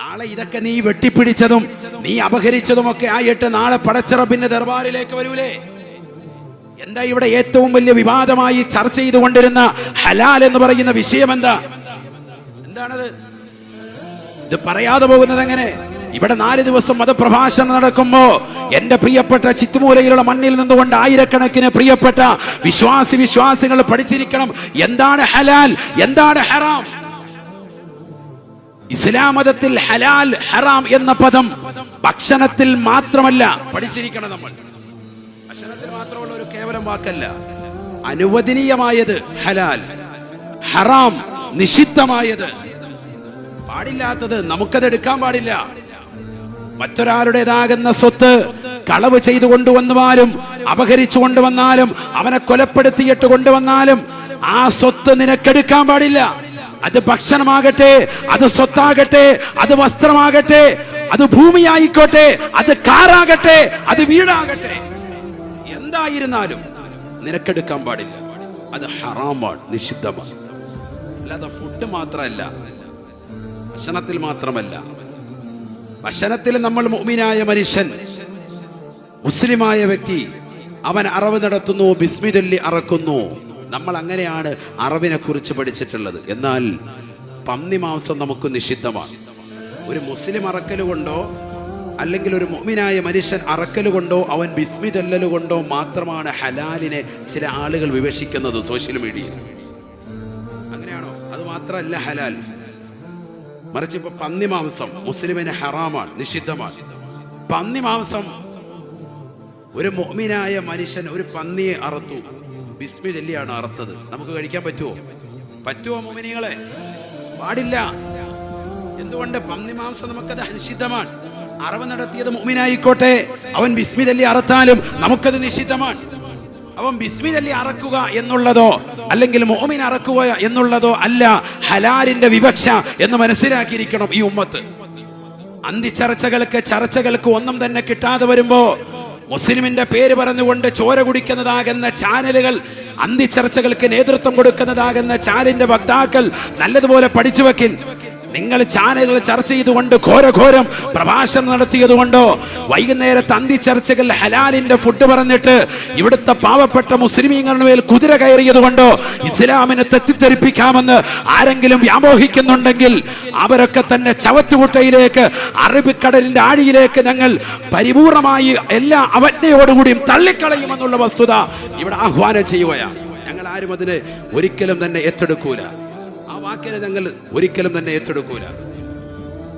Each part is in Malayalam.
നാളെ ഇതൊക്കെ നീ വെട്ടിപ്പിടിച്ചതും നീ അപഹരിച്ചതും ഒക്കെ ആയിട്ട് നാളെ പടച്ചിറപ്പിന്റെ ദർബാറിലേക്ക് വരൂലേ? എന്താ ഇവിടെ ഏറ്റവും വലിയ വിവാദമായി ചർച്ച ചെയ്തുകൊണ്ടിരുന്ന ഹലാൽ എന്ന് പറയുന്ന വിഷയം എന്താണത്? ഇത് പറയാതെ പോകുന്നത് എങ്ങനെ? ഇവിടെ 4 ദിവസം മതപ്രഭാഷണം നടക്കുമ്പോ എന്റെ പ്രിയപ്പെട്ട ചിത്തുമൂലയിലുള്ള മണ്ണിൽ നിന്നുകൊണ്ട് ആയിരക്കണക്കിന് പ്രിയപ്പെട്ട വിശ്വാസികൾ പഠിച്ചിരിക്കണം എന്താണ് ഹലാൽ, എന്താണ് ഹറാം. ഇസ്ലാം മതത്തിൽ ഹലാൽ ഹറാം എന്ന പദം ഭക്ഷണത്തിൽ മാത്രമല്ല പഠിച്ചിരിക്കണം. നമ്മൾ ഭക്ഷണത്തിൽ മാത്രമുള്ള ഒരു കേവലം വാക്കല്ല. അനുവദനീയമായത് ഹലാൽ, ഹറാം നിഷിദ്ധമായത്, പാടില്ലാത്തത് നമുക്കത് എടുക്കാൻ പാടില്ല. മറ്റൊരാളുടേതാകുന്ന സ്വത്ത് കളവ് ചെയ്തു കൊണ്ടുവന്നാലും അപഹരിച്ചു കൊണ്ടുവന്നാലും അവനെ കൊലപ്പെടുത്തിയിട്ട് കൊണ്ടുവന്നാലും ആ സ്വത്ത് നിനക്കെടുക്കാൻ പാടില്ല. അത് ഭക്ഷണമാകട്ടെ, അത് സ്വത്താകട്ടെ, അത് വസ്ത്രമാകട്ടെ, അത് ഭൂമിയായിക്കോട്ടെ, അത് കാറാകട്ടെ, അത് വീടാകട്ടെ, എന്തായിരുന്നാലും നിനക്കെടുക്കാൻ പാടില്ല. അത് ഹറാമാണ്, നിഷിദ്ധമാണ്. അല്ലാതെ ഫുഡ് മാത്രമല്ല, ഭക്ഷണത്തിൽ മാത്രമല്ല. ഭക്ഷണത്തിൽ നമ്മൾ മുഅ്മിനായ മനുഷ്യൻ, മുസ്ലിമായ വ്യക്തി, അവൻ അറവ് നടത്തുന്നു, ബിസ്മി ചൊല്ലി അറക്കുന്നു. നമ്മൾ അങ്ങനെയാണ് അറവിനെ കുറിച്ച് പഠിച്ചിട്ടുള്ളത്. എന്നാൽ പന്നി മാംസം നമുക്ക് നിഷിദ്ധമാണ്. ഒരു മുസ്ലിം അറക്കൽ കൊണ്ടോ അല്ലെങ്കിൽ ഒരു മുഅ്മിനായ മനുഷ്യൻ അറക്കൽ കൊണ്ടോ അവൻ ബിസ്മി ചൊല്ലൽ കൊണ്ടോ മാത്രമാണ് ഹലാലിനെ ചില ആളുകൾ വിവക്ഷിക്കുന്നത് സോഷ്യൽ മീഡിയയിൽ. അങ്ങനെയാണോ? അത് മാത്രമല്ല ഹലാൽ. മറിച്ച് ഇപ്പൊ പന്നി മാംസം മുസ്ലിമിന് ഹറാമാണ്, നിഷിദ്ധമാണ്. പന്നി മാംസം ഒരു മുഅ്മിനായ മനുഷ്യൻ ഒരു പന്നിയെ അറുത്തു, ബിസ്മി ചൊല്ലിയാണ് അറുത്തത്. നമുക്ക് കഴിക്കാൻ പറ്റുമോ മുഅ്മിനീങ്ങളെ? പാടില്ല. എന്തുകൊണ്ട്? പന്നി മാംസം നമുക്കത് നിഷിദ്ധമാണ്. അറവ് നടത്തിയത് മുഅ്മിനായിക്കോട്ടെ, അവൻ ബിസ്മി ചൊല്ലി അറുത്താലും നമുക്കത് നിഷിദ്ധമാണ്. അവൻ ബിസ്മി ചൊല്ലി അറക്കുക എന്നുള്ളതോ അല്ലെങ്കിൽ മുഅ്മിൻ അറക്കുക എന്നുള്ളതോ അല്ല ഹലാലിന്റെ വിവക്ഷ എന്ന് മനസ്സിലാക്കിയിരിക്കണം ഈ ഉമ്മത്ത്. ചർച്ചകൾക്ക് ഒന്നും തന്നെ കിട്ടാതെ വരുമ്പോ മുസ്ലിമിന്റെ പേര് പറഞ്ഞുകൊണ്ട് ചോര കുടിക്കുന്നതാകുന്ന ചാനലുകൾ, അന്തിച്ചർച്ചകൾക്ക് നേതൃത്വം കൊടുക്കുന്നതാകുന്ന ചാനലിന്റെ വക്താക്കൾ നല്ലതുപോലെ പഠിച്ചു വെക്കിൻ. നിങ്ങൾ ചാനലുകൾ ചർച്ച ചെയ്തുകൊണ്ട് ഘോരഘോരം പ്രഭാഷണം നടത്തിയതുകൊണ്ടോ വൈകുന്നേരത്തെ അന്തിച്ചർച്ചകൾ ഹലാലിന്റെ ഫുഡ് പറഞ്ഞിട്ട് ഇവിടുത്തെ പാവപ്പെട്ട മുസ്ലിമീങ്ങളുടെ മേൽ കുതിര കയറിയതുകൊണ്ടോ ഇസ്ലാമിനെ തെറ്റിദ്ധരിപ്പിക്കാമെന്ന് ആരെങ്കിലും വ്യാമോഹിക്കുന്നുണ്ടെങ്കിൽ അവരൊക്കെ തന്നെ ചവറ്റുകുട്ടയിലേക്ക്, അറബിക്കടലിന്റെ ആഴിയിലേക്ക് ഞങ്ങൾ പരിപൂർണമായി എല്ലാ അവജ്ഞയോടുകൂടിയും തള്ളിക്കളയുമെന്നുള്ള വസ്തുത ഇവിടെ ആഹ്വാനം ചെയ്യുകയാണ്. ഞങ്ങൾ ആരും അതിനെ ഒരിക്കലും തന്നെ ഏറ്റെടുക്കൂല. ആ വാക്കിനെ ഞങ്ങൾ ഒരിക്കലും തന്നെ ഏറ്റെടുക്കൂല.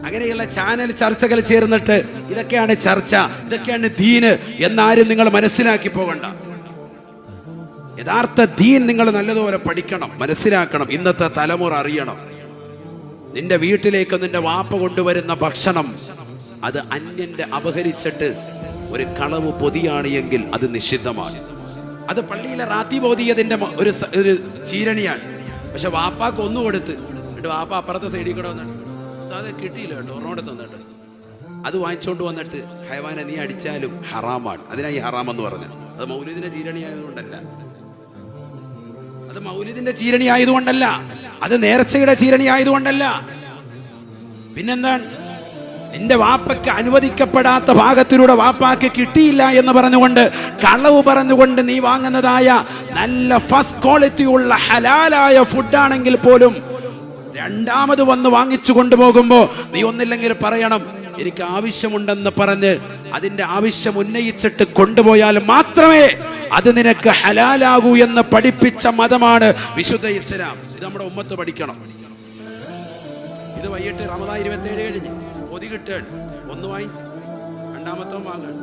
അങ്ങനെയുള്ള ചാനൽ ചർച്ചകൾ ചേർന്നിട്ട് ഇതൊക്കെയാണ് ചർച്ച, ഇതൊക്കെയാണ് ദീന് എന്നാരും നിങ്ങൾ മനസ്സിലാക്കി പോകണ്ട. യഥാർത്ഥ ദീൻ നിങ്ങൾ നല്ലതുപോലെ പഠിക്കണം, മനസ്സിലാക്കണം. ഇന്നത്തെ തലമുറ അറിയണം. നിന്റെ വീട്ടിലേക്ക് നിന്റെ വാപ്പ കൊണ്ടുവരുന്ന ഭക്ഷണം അത് അന്യന്റെ അപഹരിച്ചിട്ട് ഒരു കളവ് പൊതിയാണ് എങ്കിൽ അത് നിഷിദ്ധമാണ്. അത് പള്ളിയിലെ റാത്തി പോതിയതിന്റെ ഒരു ചീരണിയാണ്. പക്ഷെ വാപ്പാക്ക് ഒന്നു കൊടുത്ത് എന്നിട്ട് വാപ്പ അപ്പുറത്തെ സൈഡിൽ കൂടെ വന്നിട്ട് അത് കിട്ടിയില്ല കേട്ടോ, ഒന്നോടെ തന്നിട്ട് അത് വാങ്ങിച്ചോണ്ട് വന്നിട്ട് ഹൈവാനെ നീ അടിച്ചാലും ഹറാമാണ്. അതിനായി ഹറാം എന്ന് പറഞ്ഞു. അത് മൗലിദിന്റെ ചീരണി ആയതുകൊണ്ടല്ല, അത് മൗലിദിന്റെ ചീരണി ആയതുകൊണ്ടല്ല, അത് നേർച്ചയുടെ ചീരണി ആയതുകൊണ്ടല്ല. പിന്നെന്താണ്? നിന്റെ വാപ്പയ്ക്ക് അനുവദിക്കപ്പെടാത്ത ഭാഗത്തിലൂടെ വാപ്പാക്ക് കിട്ടിയില്ല എന്ന് പറഞ്ഞുകൊണ്ട്, കളവ് പറഞ്ഞുകൊണ്ട് നീ വാങ്ങുന്നതായ നല്ല ഫസ്റ്റ് ക്വാളിറ്റി ഉള്ള ഹലാലായ ഫുഡാണെങ്കിൽ പോലും രണ്ടാമത് വന്ന് വാങ്ങിച്ചു കൊണ്ടുപോകുമ്പോ നീ ഒന്നില്ലെങ്കിൽ പറയണം എനിക്ക് ആവശ്യമുണ്ടെന്ന് പറഞ്ഞ് അതിന്റെ ആവശ്യം ഉന്നയിച്ചിട്ട് കൊണ്ടുപോയാൽ മാത്രമേ അത് നിനക്ക് ഹലാലാകൂ എന്ന് പഠിപ്പിച്ച മതമാണ് വിശുദ്ധ ഇസ്ലാം. ഇത് നമ്മുടെ ഉമ്മത്ത് പഠിക്കണം. ഇത് വൈകിട്ട് റമദാൻ 27 കഴിഞ്ഞ് പൊതി കിട്ടാൻ ഒന്ന് വാങ്ങിച്ച് രണ്ടാമത്തെ വാങ്ങാൻ,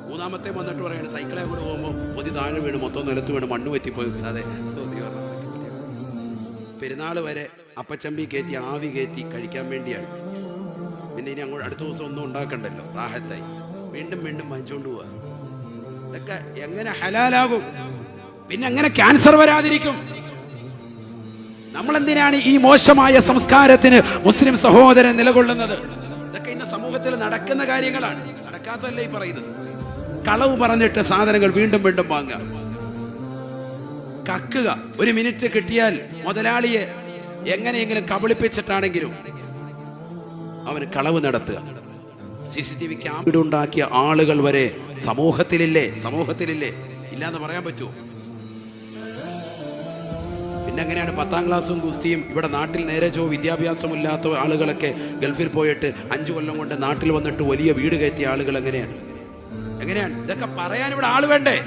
മൂന്നാമത്തെ വന്നിട്ട് പറയാണ് സൈക്കിളെ കൂടെ പോകുമ്പോൾ പൊതി താഴെ വീണ് മൊത്തം നിലത്ത് വീണ് മണ്ണ് പറ്റിപ്പോയി. അതെ, പെരുന്നാൾ വരെ അപ്പച്ചമ്പി കയറ്റി ആവി കയറ്റി കഴിക്കാൻ വേണ്ടിയാണ്. പിന്നെ ഇനി അങ്ങോട്ട് അടുത്ത ദിവസം ഒന്നും ഉണ്ടാക്കണ്ടല്ലോ, റാഹത്തായി വീണ്ടും വാങ്ങിച്ചുകൊണ്ട് പോവാ. ഇതൊക്കെ എങ്ങനെ ഹലാലാകും? പിന്നെ എങ്ങനെ ക്യാൻസർ വരാതിരിക്കും? നമ്മൾ എന്തിനാണ് ഈ മോശമായ സംസ്കാരത്തിന് മുസ്ലിം സഹോദരൻ നിലകൊള്ളുന്നത്? ഇതൊക്കെ ഇന്ന് സമൂഹത്തിൽ നടക്കുന്ന കാര്യങ്ങളാണ്, നടക്കാത്തല്ലേ ഈ പറയുന്നത്. കളവ് പറഞ്ഞിട്ട് സാധനങ്ങൾ വീണ്ടും വാങ്ങുക, കക്കുക. ഒരു മിനിറ്റ് കിട്ടിയാൽ മുതലാളിയെ എങ്ങനെയെങ്കിലും കബളിപ്പിച്ചിട്ടാണെങ്കിലും അവന് കളവ് നടത്തുക. CCTV ക്യാമറ ഉണ്ടാക്കിയ ആളുകൾ വരെ സമൂഹത്തിലില്ലേ ഇല്ലാന്ന് പറയാൻ പറ്റുമോ? പിന്നെ എങ്ങനെയാണ് 10ാം ക്ലാസ്സും ഗുസ്തിയും ഇവിടെ നാട്ടിൽ നേരെ വിദ്യാഭ്യാസമില്ലാത്ത ആളുകളൊക്കെ ഗൾഫിൽ പോയിട്ട് 5 കൊല്ലം കൊണ്ട് നാട്ടിൽ വന്നിട്ട് വലിയ വീട് കയറ്റിയ ആളുകൾ എങ്ങനെയാണ്? ഇതൊക്കെ പറയാൻ ഇവിടെ ആള് വേണ്ടേ?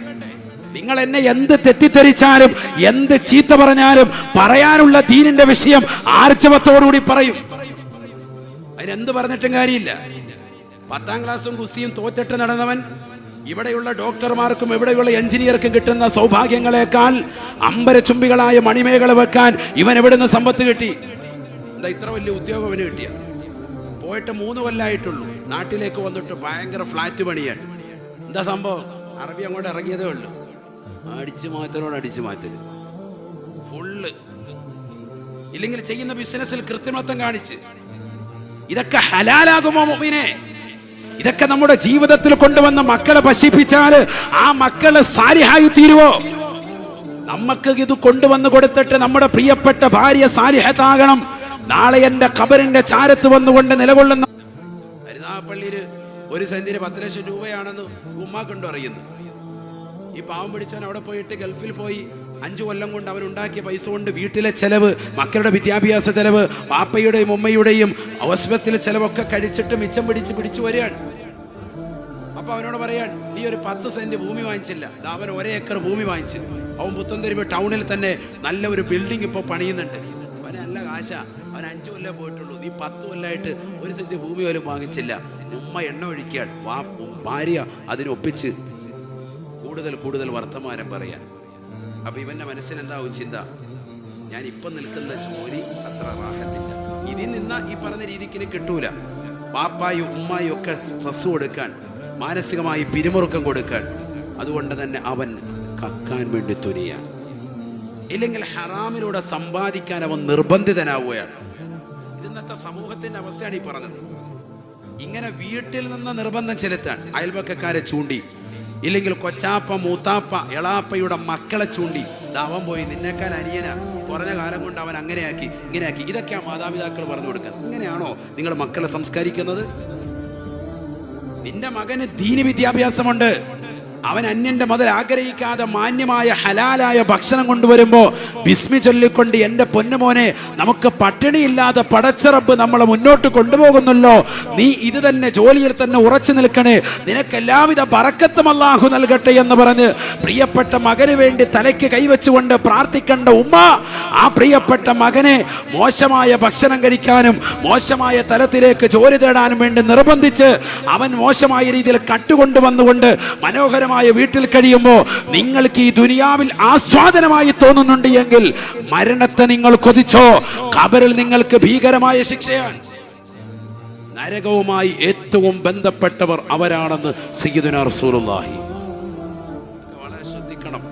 നിങ്ങൾ എന്നെ എന്ത് തെറ്റിദ്ധരിച്ചാലും എന്ത് ചീത്ത പറഞ്ഞാലും പറയാനുള്ള ദീനിന്റെ വിഷയം ആർജവത്തോടുകൂടി പറയും. അതിനെന്ത് പറഞ്ഞിട്ടും കാര്യമില്ല. 10ാം ക്ലാസ്സും ഗുസ്തിയും തോറ്റിട്ട് നടന്നവൻ ഇവിടെയുള്ള ഡോക്ടർമാർക്കും ഇവിടെയുള്ള എഞ്ചിനീയർക്കും കിട്ടുന്ന സൗഭാഗ്യങ്ങളെക്കാൾ അമ്പരചുംബികളായ മണിമേഖല വെക്കാൻ ഇവൻ എവിടുന്ന് സമ്പത്ത് കിട്ടി? എന്താ ഇത്ര വലിയ ഉദ്യോഗം അവന് കിട്ടിയ? പോയിട്ട് 3 കൊല്ലമായിട്ടുള്ളൂ. നാട്ടിലേക്ക് വന്നിട്ട് ഭയങ്കര ഫ്ലാറ്റ് പണിയാണ്. എന്താ സംഭവം? അറബി അങ്ങോട്ട് ഇറങ്ങിയതേ ഉള്ളൂ. അടിച്ചു മാറ്റല് ഫുള്ള്. ഇല്ലെങ്കിൽ ചെയ്യുന്ന ബിസിനസ്സിൽ കൃത്രിമത്വം കാണിച്ച്. ഇതൊക്കെ ഹലാലാകുമോ മുഅ്മിനേ? ഇതൊക്കെ നമ്മുടെ ജീവിതത്തിൽ കൊണ്ടുവന്ന മക്കളെ പശിപ്പിച്ചാൽ ആ മക്കള് സാലിഹായി തീരുവോ? നമുക്ക് ഇത് കൊണ്ടുവന്ന് കൊടുത്തിട്ട് നമ്മുടെ പ്രിയപ്പെട്ട ഭാര്യ സാലിഹത്താകണം. നാളെ എന്റെ ഖബറിന്റെ ചാരത്ത് വന്നുകൊണ്ട് നിലകൊള്ളുന്ന കരുനാഗപ്പള്ളിയില് 1 സെന്റിന് 10 ലക്ഷം രൂപയാണെന്ന് ഉമ്മാക്കുണ്ടോ അറിയുന്നു? ഈ പാവം പിടിച്ചവൻ അവിടെ പോയിട്ട് ഗൾഫിൽ പോയി 5 കൊല്ലം കൊണ്ട് അവനുണ്ടാക്കിയ പൈസ കൊണ്ട് വീട്ടിലെ ചെലവ്, മക്കളുടെ വിദ്യാഭ്യാസ ചെലവ്, പാപ്പയുടെയും ഉമ്മയുടെയും ഹോസ്പിറ്റൽ ചെലവൊക്കെ കഴിച്ചിട്ട് മിച്ചം പിടിച്ചു വരികയാണ്. അപ്പൊ അവനോട് പറയാൻ, നീ ഒരു 10 സെന്റ് ഭൂമി വാങ്ങിച്ചില്ല. അവൻ 1 ഏക്കർ ഭൂമി വാങ്ങിച്ചു. അവൻ പുത്തൻതെരുവ് ടൗണിൽ തന്നെ നല്ല ഒരു ബിൽഡിംഗ് ഇപ്പോൾ പണിയുന്നുണ്ട്. അവന് നല്ല കാശ. അവൻ 5 കൊല്ലം പോയിട്ടുള്ളൂ. നീ 10 കൊല്ലമായിട്ട് 1 സെന്റ് ഭൂമി പോലും വാങ്ങിച്ചില്ല. ഉമ്മ എണ്ണ ഒഴിക്കുകയാണ്. ഭാര്യ അതിനൊപ്പിച്ച് കൂടുതൽ വർത്തമാനം പറയാൻ. അപ്പൊ ഇവന്റെ മനസ്സിലെന്താവും ചിന്ത? ഞാൻ ഇപ്പം നിൽക്കുന്ന ജോലി അത്ര റാഹത്തില്ല. ഇതിൽ നിന്ന ഈ പറഞ്ഞ രീതിക്ക് കിട്ടൂല. പാപ്പായും ഉമ്മായും ഒക്കെ സ്ട്രെസ് കൊടുക്കാൻ, മാനസികമായി പിരിമുറുക്കം കൊടുക്കാൻ. അതുകൊണ്ട് തന്നെ അവൻ കക്കാൻ വേണ്ടി തുനിയാണ്. ഇല്ലെങ്കിൽ ഹറാമിലൂടെ സമ്പാദിക്കാൻ അവൻ നിർബന്ധിതനാവുകയാണ്. ഇന്നത്തെ സമൂഹത്തിന്റെ അവസ്ഥയാണ് ഈ പറഞ്ഞത്. ഇങ്ങനെ വീട്ടിൽ നിന്ന് നിർബന്ധം ചെലുത്താൻ അയൽപക്കക്കാരെ ചൂണ്ടി, ഇല്ലെങ്കിൽ കൊച്ചാപ്പ, മൂത്താപ്പ, എളാപ്പയുടെ മക്കളെ ചൂണ്ടി, അവൻ പോയി നിന്നേക്കാൾ അനിയനാ, കുറഞ്ഞ കാലം കൊണ്ട് അവൻ അങ്ങനെയാക്കി ഇങ്ങനെയാക്കി. ഇതൊക്കെയാ മാതാപിതാക്കൾ പറഞ്ഞു കൊടുക്കുന്നത്. ഇങ്ങനെയാണോ നിങ്ങൾ മക്കളെ സംസ്കരിക്കുന്നത്? നിന്റെ മകന് ദീനി വിദ്യാഭ്യാസമുണ്ട്. അവൻ അന്യന്റെ മുതൽ ആഗ്രഹിക്കാതെ മാന്യമായ ഹലാലായ ഭക്ഷണം കൊണ്ടുവരുമ്പോ ബിസ്മി ചൊല്ലിക്കൊണ്ട്, എന്റെ പൊന്നുമോനെ, നമുക്ക് പട്ടിണിയില്ലാതെ പടച്ച റബ്ബ് നമ്മളെ മുന്നോട്ട് കൊണ്ടുപോകുന്നല്ലോ, നീ ഇത് തന്നെ ജോലിയിൽ തന്നെ ഉറച്ചു നിൽക്കണേ, നിനക്ക് എല്ലാവിധ ബറക്കത്തും അല്ലാഹു നൽകട്ടെ എന്ന് പറഞ്ഞ് പ്രിയപ്പെട്ട മകന് വേണ്ടി തലയ്ക്ക് കൈവച്ചുകൊണ്ട് പ്രാർത്ഥിക്കേണ്ട ഉമ്മ ആ പ്രിയപ്പെട്ട മകനെ മോശമായ ഭക്ഷണം കഴിക്കാനും മോശമായ തലത്തിലേക്ക് ജോലി തേടാനും വേണ്ടി നിർബന്ധിച്ച് അവൻ മോശമായ രീതിയിൽ കട്ടുകൊണ്ടുവന്നുകൊണ്ട് മനോഹര വീട്ടിൽ കഴിയുമ്പോ നിങ്ങൾക്ക് ഈ ദുനിയാവിൽ ആസ്വാദനമായി തോന്നുന്നുണ്ട് എങ്കിൽ മരണത്തെ നിങ്ങൾ കൊതിച്ചോ. ഖബറിൽ നിങ്ങൾക്ക് ഭീകരമായ ശിക്ഷയാണ്. നരകവുമായി ഏറ്റവും ബന്ധപ്പെട്ടവർ അവരാണെന്ന് സയ്യിദുനാ റസൂലുള്ളാഹി. വളരെ ശ്രദ്ധിക്കണം.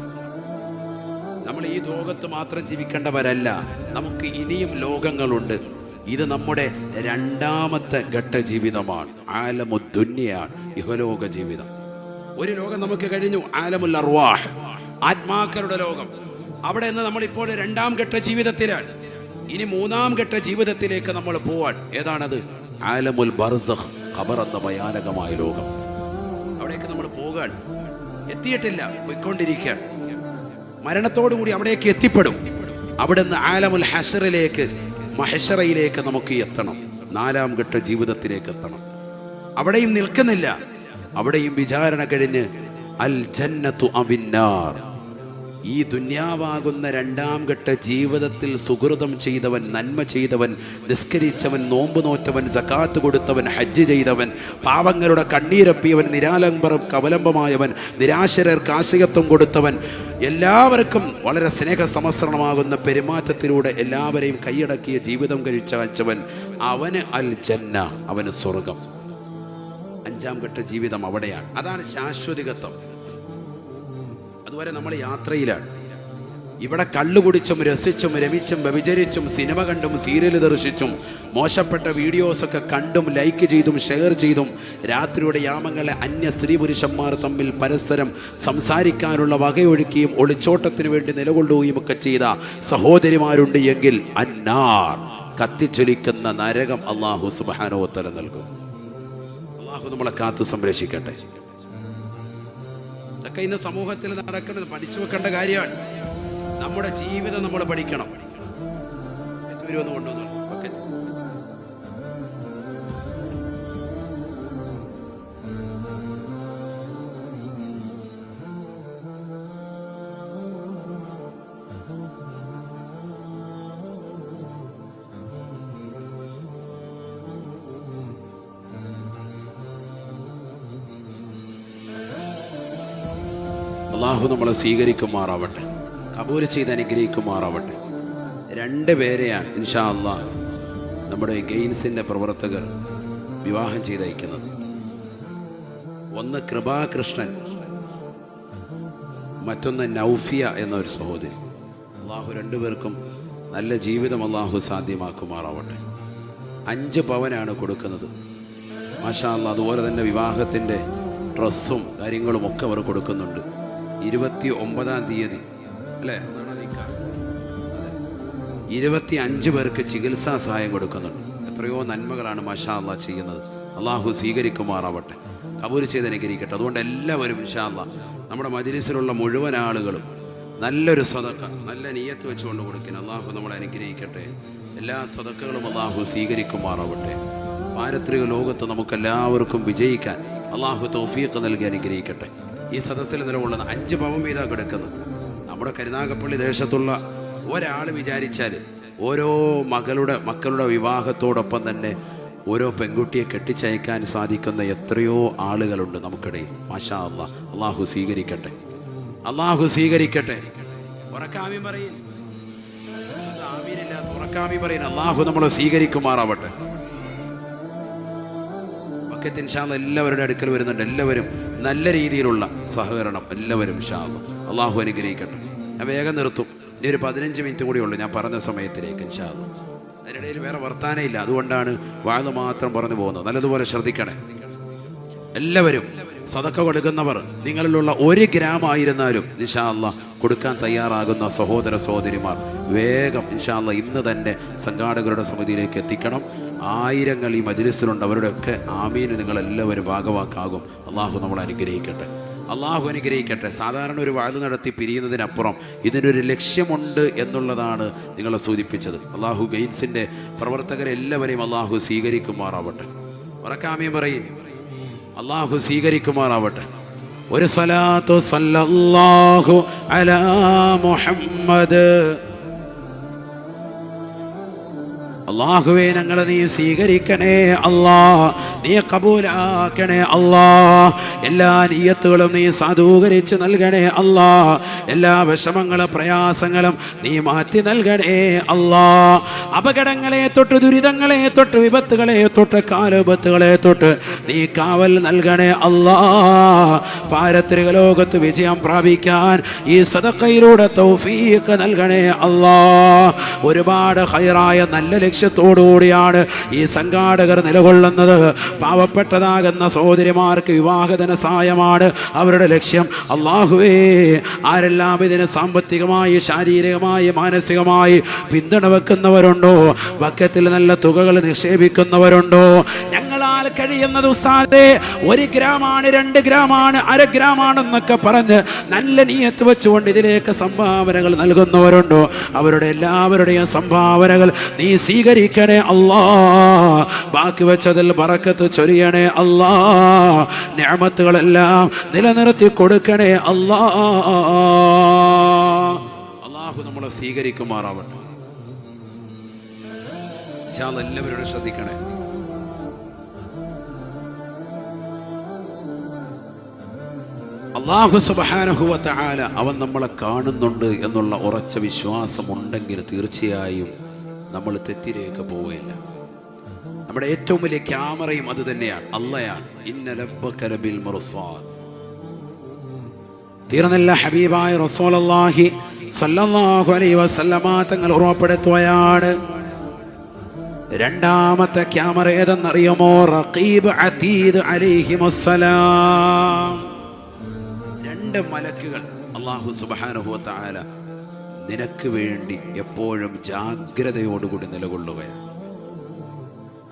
നമ്മൾ ഈ ലോകത്ത് മാത്രം ജീവിക്കേണ്ടവരല്ല, നമുക്ക് ഇനിയും ലോകങ്ങളുണ്ട്. ഇത് നമ്മുടെ 2ാമത്തെ ഘട്ട ജീവിതമാണ്. ആലമുദ്ദുന്യയാണ് ഇഹലോക ജീവിതം. ഒരു ലോകം നമുക്ക് കഴിഞ്ഞു, ആലമുൽ അർവാഹ്, ആത്മാക്കളുടെ ലോകം. അവിടെ നിന്ന് നമ്മളിപ്പോൾ 2ാം ഘട്ട ജീവിതത്തിലാണ്. ഇനി 3ാം ഘട്ട ജീവിതത്തിലേക്ക് നമ്മൾ പോവാൻ. ഏതാണത്? ആലമുൽ ബർസഖ്, ഖബർ എന്ന ഭയാനകമായ ലോകം. അവിടേക്ക് നമ്മൾ പോകാൻ എത്തിയിട്ടില്ല, പോയിക്കൊണ്ടിരിക്കുകയാണ്. മരണത്തോടുകൂടി അവിടേക്ക് എത്തിപ്പെടും. അവിടെ നിന്ന് ആലമുൽ ഹശ്റിലേക്ക്, മഹ്ശറയിലേക്ക് നമുക്ക് എത്തണം. 4ാം ഘട്ട ജീവിതത്തിലേക്ക് എത്തണം. അവിടെയും നിൽക്കുന്നില്ല. അവിടെയും വിചാരണ കഴിഞ്ഞ് അൽ ജന്നത്തു അവിന്നാർ. ഈ ദുന്യാവാകുന്ന 2ാം ഘട്ട ജീവിതത്തിൽ സുഹൃതം ചെയ്തവൻ, നന്മ ചെയ്തവൻ, നിസ്കരിച്ചവൻ, നോമ്പ് നോറ്റവൻ, സകാത്ത് കൊടുത്തവൻ, ഹജ്ജ് ചെയ്തവൻ, പാവങ്ങളുടെ കണ്ണീരപ്പിയവൻ, നിരാലംബർക്ക് അവലംബമായവൻ, നിരാശരർക്ക് ആശ്രയത്വം കൊടുത്തവൻ, എല്ലാവർക്കും വളരെ സ്നേഹസമസ്രണമാകുന്ന പെരുമാറ്റത്തിലൂടെ എല്ലാവരെയും കൈയടക്കിയ ജീവിതം കഴിച്ചവൻ, അവന് അൽ ജന്ന, അവന് സ്വർഗം. 5ാം ഘട്ട ജീവിതം അവിടെയാണ്. അതാണ് ശാശ്വതികത്വം. അതുവരെ നമ്മൾ യാത്രയിലാണ്. ഇവിടെ കള്ളുകുടിച്ചും രസിച്ചും രമിച്ചും വ്യഭിചരിച്ചും സിനിമ കണ്ടും സീരിയൽ ദർശിച്ചും മോശപ്പെട്ട വീഡിയോസൊക്കെ കണ്ടും ലൈക്ക് ചെയ്തും ഷെയർ ചെയ്തും രാത്രിയുടെ യാമങ്ങളെ അന്യ സ്ത്രീ പുരുഷന്മാർ തമ്മിൽ പരസ്പരം സംസാരിക്കാനുള്ള വകയൊഴുക്കിയും ഒളിച്ചോട്ടത്തിനു വേണ്ടി നിലകൊള്ളുകയും ഒക്കെ ചെയ്ത സഹോദരിമാരുണ്ട് എങ്കിൽ അന്നാർ, കത്തിച്ചൊലിക്കുന്ന നരകം അല്ലാഹു സുബ്ഹാനഹു വ തആല നൽകും. അല്ലാഹു നമ്മളെ കാത്തു സംരക്ഷിക്കട്ടെ. ഇതൊക്കെ ഇന്ന് സമൂഹത്തിൽ നടക്കുന്നത് പഠിച്ചു വെക്കേണ്ട കാര്യമാണ്. നമ്മുടെ ജീവിതം നമ്മൾ പഠിക്കണം. വരുമെന്ന് കൊണ്ടുവന്നു. ഓക്കെ, അള്ളാഹു നമ്മളെ സ്വീകരിക്കുമാറാവട്ടെ, കബൂൽ ചെയ്ത് അനുഗ്രഹിക്കുമാറാവട്ടെ. 2 പേരെയാണ് ഇൻഷാ അല്ലാഹ് നമ്മുടെ ഗെയിൻസിൻ്റെ പ്രവർത്തകർ വിവാഹം ചെയ്തയക്കുന്നത്. ഒന്ന് കൃപാകൃഷ്ണൻ, മറ്റൊന്ന് നൗഫിയ എന്നൊരു സഹോദരി. അള്ളാഹു 2 പേർക്കും നല്ല ജീവിതം അള്ളാഹു സാധ്യമാക്കുമാറാവട്ടെ. 5 പവനാണ് കൊടുക്കുന്നത്. മാഷാ അല്ലാഹ്. അതുപോലെ തന്നെ വിവാഹത്തിൻ്റെ ഡ്രസ്സും കാര്യങ്ങളും ഒക്കെ അവർ കൊടുക്കുന്നുണ്ട്. 29-ാം തീയതി അല്ലേ, 25 പേർക്ക് ചികിത്സാ സഹായം കൊടുക്കുന്നുണ്ട്. എത്രയോ നന്മകളാണ് മാഷാ അല്ലാഹ് ചെയ്യുന്നത്. അള്ളാഹു സ്വീകരിക്കുമാറാവട്ടെ, കബൂൽ ചെയ്ത് അനുഗ്രഹിക്കട്ടെ. അതുകൊണ്ട് എല്ലാവരും ഇൻഷാ അല്ലാഹ് നമ്മുടെ മജ്‌ലിസിലുള്ള മുഴുവൻ ആളുകളും നല്ലൊരു സദഖ, നല്ല നിയ്യത്ത് വെച്ചുകൊണ്ട് കൊടുക്കണം. അള്ളാഹു നമ്മളെ അനുഗ്രഹിക്കട്ടെ. എല്ലാ സദഖകളും അള്ളാഹു സ്വീകരിക്കുമാറാവട്ടെ. പാരത്രിക ലോകത്ത് നമുക്കെല്ലാവർക്കും വിജയിക്കാൻ അള്ളാഹു തൗഫീഖ് നൽകി അനുഗ്രഹിക്കട്ടെ. ഈ സദസ്സിൽ നിലകൊള്ളുന്ന 5 പവൻ വീതം കിടക്കുന്നത് നമ്മുടെ കരുനാഗപ്പള്ളി ദേശത്തുള്ള ഒരാൾ വിചാരിച്ചാൽ ഓരോ മക്കളുടെ വിവാഹത്തോടൊപ്പം തന്നെ ഓരോ പെൺകുട്ടിയെ കെട്ടിച്ചയക്കാൻ സാധിക്കുന്ന എത്രയോ ആളുകളുണ്ട് നമുക്കിടയിൽ. മാഷാ അല്ലാഹ്. അള്ളാഹു സ്വീകരിക്കട്ടെ, അള്ളാഹു സ്വീകരിക്കട്ടെ. ഉറക്കാമി പറയും, ഉറക്കാമി പറയും. അള്ളാഹു നമ്മളെ സ്വീകരിക്കുമാറാവട്ടെ. ബക്കത്ത് ഇൻഷാ അല്ലാഹ് എല്ലാവരുടെ അടുക്കൽ വരുന്നുണ്ട്. എല്ലാവരും നല്ല രീതിയിലുള്ള സഹകരണം, എല്ലാവരും ഇൻഷാ അല്ലാഹ്. അള്ളാഹു അനുഗ്രഹിക്കട്ടെ. ഞാൻ വേഗം നിർത്തും. ഇനി ഒരു 15 മിനിറ്റ് കൂടി ഉള്ളൂ ഞാൻ പറഞ്ഞ സമയത്തിലേക്ക് ഇൻഷാ അല്ലാഹ്. അതിനിടയിൽ വേറെ വർത്താനേ ഇല്ല, അതുകൊണ്ടാണ് വാഴ മാത്രം പറഞ്ഞു പോകുന്നത്. നല്ലതുപോലെ ശ്രദ്ധിക്കണേ. എല്ലാവരും സദഖ കൊടുക്കുന്നവർ നിങ്ങളിലുള്ള 1 ഗ്രാം ആയിരുന്നാലും ഇൻഷാ അല്ലാഹ് കൊടുക്കാൻ തയ്യാറാകുന്ന സഹോദര സഹോദരിമാർ വേഗം ഇൻഷാ അല്ലാഹ് ഇന്ന് തന്നെ സംഘാടകരുടെ സമിതിയിലേക്ക് എത്തിക്കണം. ആയിരങ്ങൾ ഈ മജ്‌ലിസിലുണ്ട്. അവരുടെയൊക്കെ ആമീന് നിങ്ങളെല്ലാവരും ഭാഗവാക്കാകും. അള്ളാഹു നമ്മളെ അനുഗ്രഹിക്കട്ടെ, അള്ളാഹു അനുഗ്രഹിക്കട്ടെ. സാധാരണ ഒരു വാഴ് നടത്തി പിരിയുന്നതിനപ്പുറം ഇതിനൊരു ലക്ഷ്യമുണ്ട് എന്നുള്ളതാണ് നിങ്ങളെ സൂചിപ്പിച്ചത്. അള്ളാഹു ഗെയിൻസിൻ്റെ പ്രവർത്തകരെല്ലാവരെയും അള്ളാഹു സ്വീകരിക്കുമാറാവട്ടെ. ഉറക്കാമീൻ പറയും. അള്ളാഹു സ്വീകരിക്കുമാറാവട്ടെ. ഒരു സ്വലാത്തു സല്ലല്ലാഹു അലാ മുഹമ്മദ്. അള്ളാഹുവേ ഞങ്ങളെ നീ സ്വീകരിക്കണേ അല്ലാ, നീ കബൂലാക്കണേ അല്ലാ. എല്ലാ നിയ്യത്തുകളും നീ സാധൂകരിച്ച് നൽകണേ അല്ലാ. എല്ലാ വിഷമങ്ങളും പ്രയാസങ്ങളും നീ മാറ്റി നൽകണേ അല്ലാ. അപകടങ്ങളെ തൊട്ട്, ദുരിതങ്ങളെ തൊട്ട്, വിപത്തുകളെ തൊട്ട്, കാലവിപത്തുകളെ തൊട്ട് നീ കാവൽ നൽകണേ അല്ലാ. പാരത്രിക ലോകത്ത് വിജയം പ്രാപിക്കാൻ ഈ സദഖയിലൂടെ തൗഫീഖ് നൽകണേ അല്ലാ. ഒരുപാട് ഖൈറായ നല്ല ലക്ഷ്യത്തോടുകൂടിയാണ് ഈ സംഘാടകർ നിലകൊള്ളുന്നത്. പാവപ്പെട്ടതാകുന്ന സഹോദരിമാർക്ക് വിവാഹധന സഹായമാണ് അവരുടെ ലക്ഷ്യം. അല്ലാഹുവേ, ആരെല്ലാം ഇതിന് സാമ്പത്തികമായി, ശാരീരികമായി, മാനസികമായി പിന്തുണ വെക്കുന്നവരുണ്ടോ, ബക്കത്തിൽ നല്ല തുകകൾ നിക്ഷേപിക്കുന്നവരുണ്ടോ, ഞങ്ങളാൽ കഴിയുന്നത് ഉസ്താദേ 1 ഗ്രാമാണ്, 2 ഗ്രാമാണ്, 1/2 ഗ്രാമാണെന്നൊക്കെ പറഞ്ഞ് നല്ല നിയ്യത്ത് വെച്ചുകൊണ്ട് ഇതിലേക്ക് സംഭാവനകൾ നൽകുന്നവരുണ്ടോ, അവരുടെ എല്ലാവരുടെയും സംഭാവനകൾ നീ സ്വീകരിക്കണേ അല്ലാ. ബാക്കി വെച്ചതിൽ ബറക്കത്ത് ചൊരിയണേ അല്ലാ. നിഅമത്തുകളെല്ലാം നിലനിർത്തി കൊടുക്കണേ അല്ലാ. അല്ലാഹു നമ്മളെ സ്വീകരിക്കുമാറാവട്ടെ. ഇൻഷാ അല്ലാഹ് എല്ലാവരും ശ്രദ്ധിക്കണേ. അല്ലാഹു സുബ്ഹാനഹു വ തആല അവൻ നമ്മളെ കാണുന്നുണ്ട് എന്നുള്ള ഉറച്ച വിശ്വാസമുണ്ടെങ്കിൽ തീർച്ചയായും നമ്മൾ തെറ്റിലേക്ക് പോവുകയില്ല. നമ്മുടെ ഏറ്റവും വലിയ ക്യാമറയും അത് തന്നെയാണ്, അള്ളയാണ്. ഇന്ന റബ്ബക ലബിൽ മുർസാദ്. തീർന്നല്ല ഹബീബായ റസൂലുള്ളാഹി സ്വല്ലല്ലാഹു അലൈഹി വസല്ലമ തങ്ങൾ ഉറപ്പെടുത്തുകയാണ്. രണ്ടാമത്തെ ക്യാമറ ഏതെന്നറിയുമോ? റഖീബ് അതീദ് അലൈഹിമുസ്സലാം. 2 മലക്കുകൾ അല്ലാഹു സുബ്ഹാനഹു വ തആല നിനക്ക് വേണ്ടി എപ്പോഴും ജാഗ്രതയോടുകൂടി നിലകൊള്ളുകയാണ്.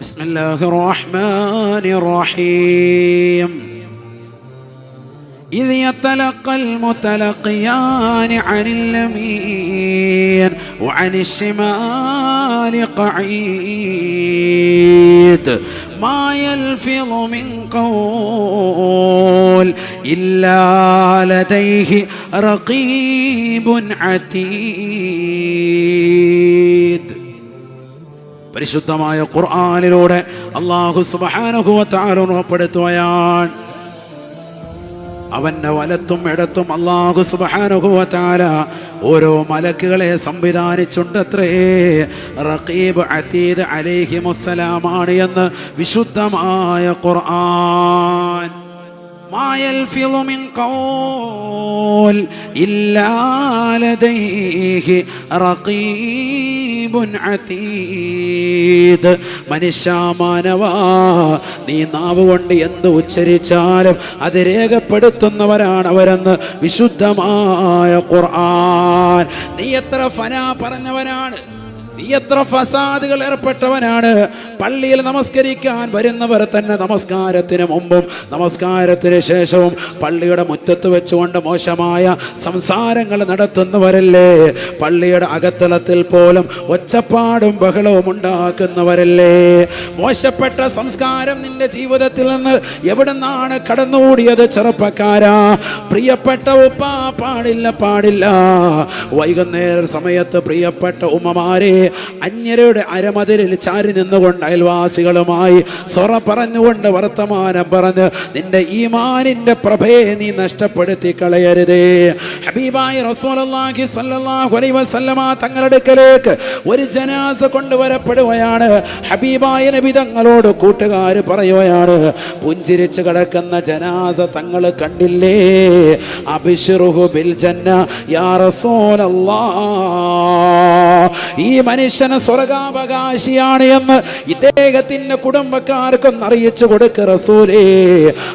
ബിസ്മില്ലാഹിർ റഹ്മാനിർ റഹീം. إذ يتلقى المتلقيان عن اليمين وعن الشمال قعيد ما يلفظ من قول إلا لديه رقيب عتيد. പരിശുദ്ധമായ ഖുർആനിലൂടെ അല്ലാഹു സുബ്ഹാനഹു വ തആല ഉറപ്പെടുത്തുകയാണ്, അവന്റെ വലത്തും ഇടത്തും അല്ലാഹു സുബ്ഹാനഹു വ തആല ഓരോ മലക്കുകളെ സംവിധാനിച്ചുണ്ടത്രേ. റഖീബ് അതീദ് അലൈഹിമുസ്സലാമാണ് എന്ന് വിശുദ്ധമായ ഖുർആൻ. മാ യൽഫിളു മിൻ ഖൗൽ ഇല്ലാ ലദൈഹി റഖീബുൻ അതീദ്. മനുഷ്യാമാനവാ, നീ നാവ് കൊണ്ട് എന്ത് ഉച്ചരിച്ചാലും അത് രേഖപ്പെടുത്തുന്നവരാണ് അവരെന്ന് വിശുദ്ധമായ ഖുർആൻ. നീ എത്ര ഫനാ പറഞ്ഞവനാണ്, നീ എത്ര ഫസാദുകൾ ഏർപ്പെട്ടവനാണ്. പള്ളിയിൽ നമസ്കരിക്കാൻ വരുന്നവർ തന്നെ നമസ്കാരത്തിന് മുമ്പും നമസ്കാരത്തിന് ശേഷവും പള്ളിയുടെ മുറ്റത്ത് വെച്ചുകൊണ്ട് മോശമായ സംസാരങ്ങൾ നടത്തുന്നവരല്ലേ. പള്ളിയുടെ അകത്തളത്തിൽ പോലും ഒച്ചപ്പാടും ബഹളവും ഉണ്ടാക്കുന്നവരല്ലേ. മോശപ്പെട്ട സംസ്കാരം നിന്റെ ജീവിതത്തിൽ നിന്ന് എവിടുന്നാണ് കടന്നുകൂടിയത്? ചെറുപ്പക്കാരാ, പ്രിയപ്പെട്ട ഉപ്പ, പാടില്ല പാടില്ല. വൈകുന്നേര സമയത്ത് പ്രിയപ്പെട്ട ഉമ്മമാരെ അന്യരുടെ അരമതിലിൽ ചാരി നിന്നുകൊണ്ട് അയൽവാസികളുമായി സൊറ പറഞ്ഞുകൊണ്ട് വർത്തമാനം പറഞ്ഞ് നിന്റെ ഈമാനിന്റെ പ്രഭയെ നീ നഷ്ടപ്പെടുത്തി കളയരുതേ. ഹബീബായ റസൂലുള്ളാഹി സ്വല്ലല്ലാഹു അലൈഹി വസല്ലമ തങ്ങളുടെ അടുക്കലേക്ക് ഒരു ജനാസ കൊണ്ടുവരപ്പെടുകയാണ്. ഹബീബായ നബി തങ്ങളോട് കൂട്ടുകാർ പറയുകയാണ്, പുഞ്ചിരിച്ച് കിടക്കുന്ന ജനാസ തങ്ങൾ കണ്ടില്ലേ? അബ്ശിറുഹു ബിൽ ജന്ന യാ റസൂലല്ലാഹ്. ഈ മനുഷ്യന് സ്വർഗാവകാശിയാണ് എന്ന് ഇദ്ദേഹത്തിന്റെ കുടുംബക്കാർക്കൊന്ന് അറിയിച്ചു കൊടുക്ക റസൂലേ,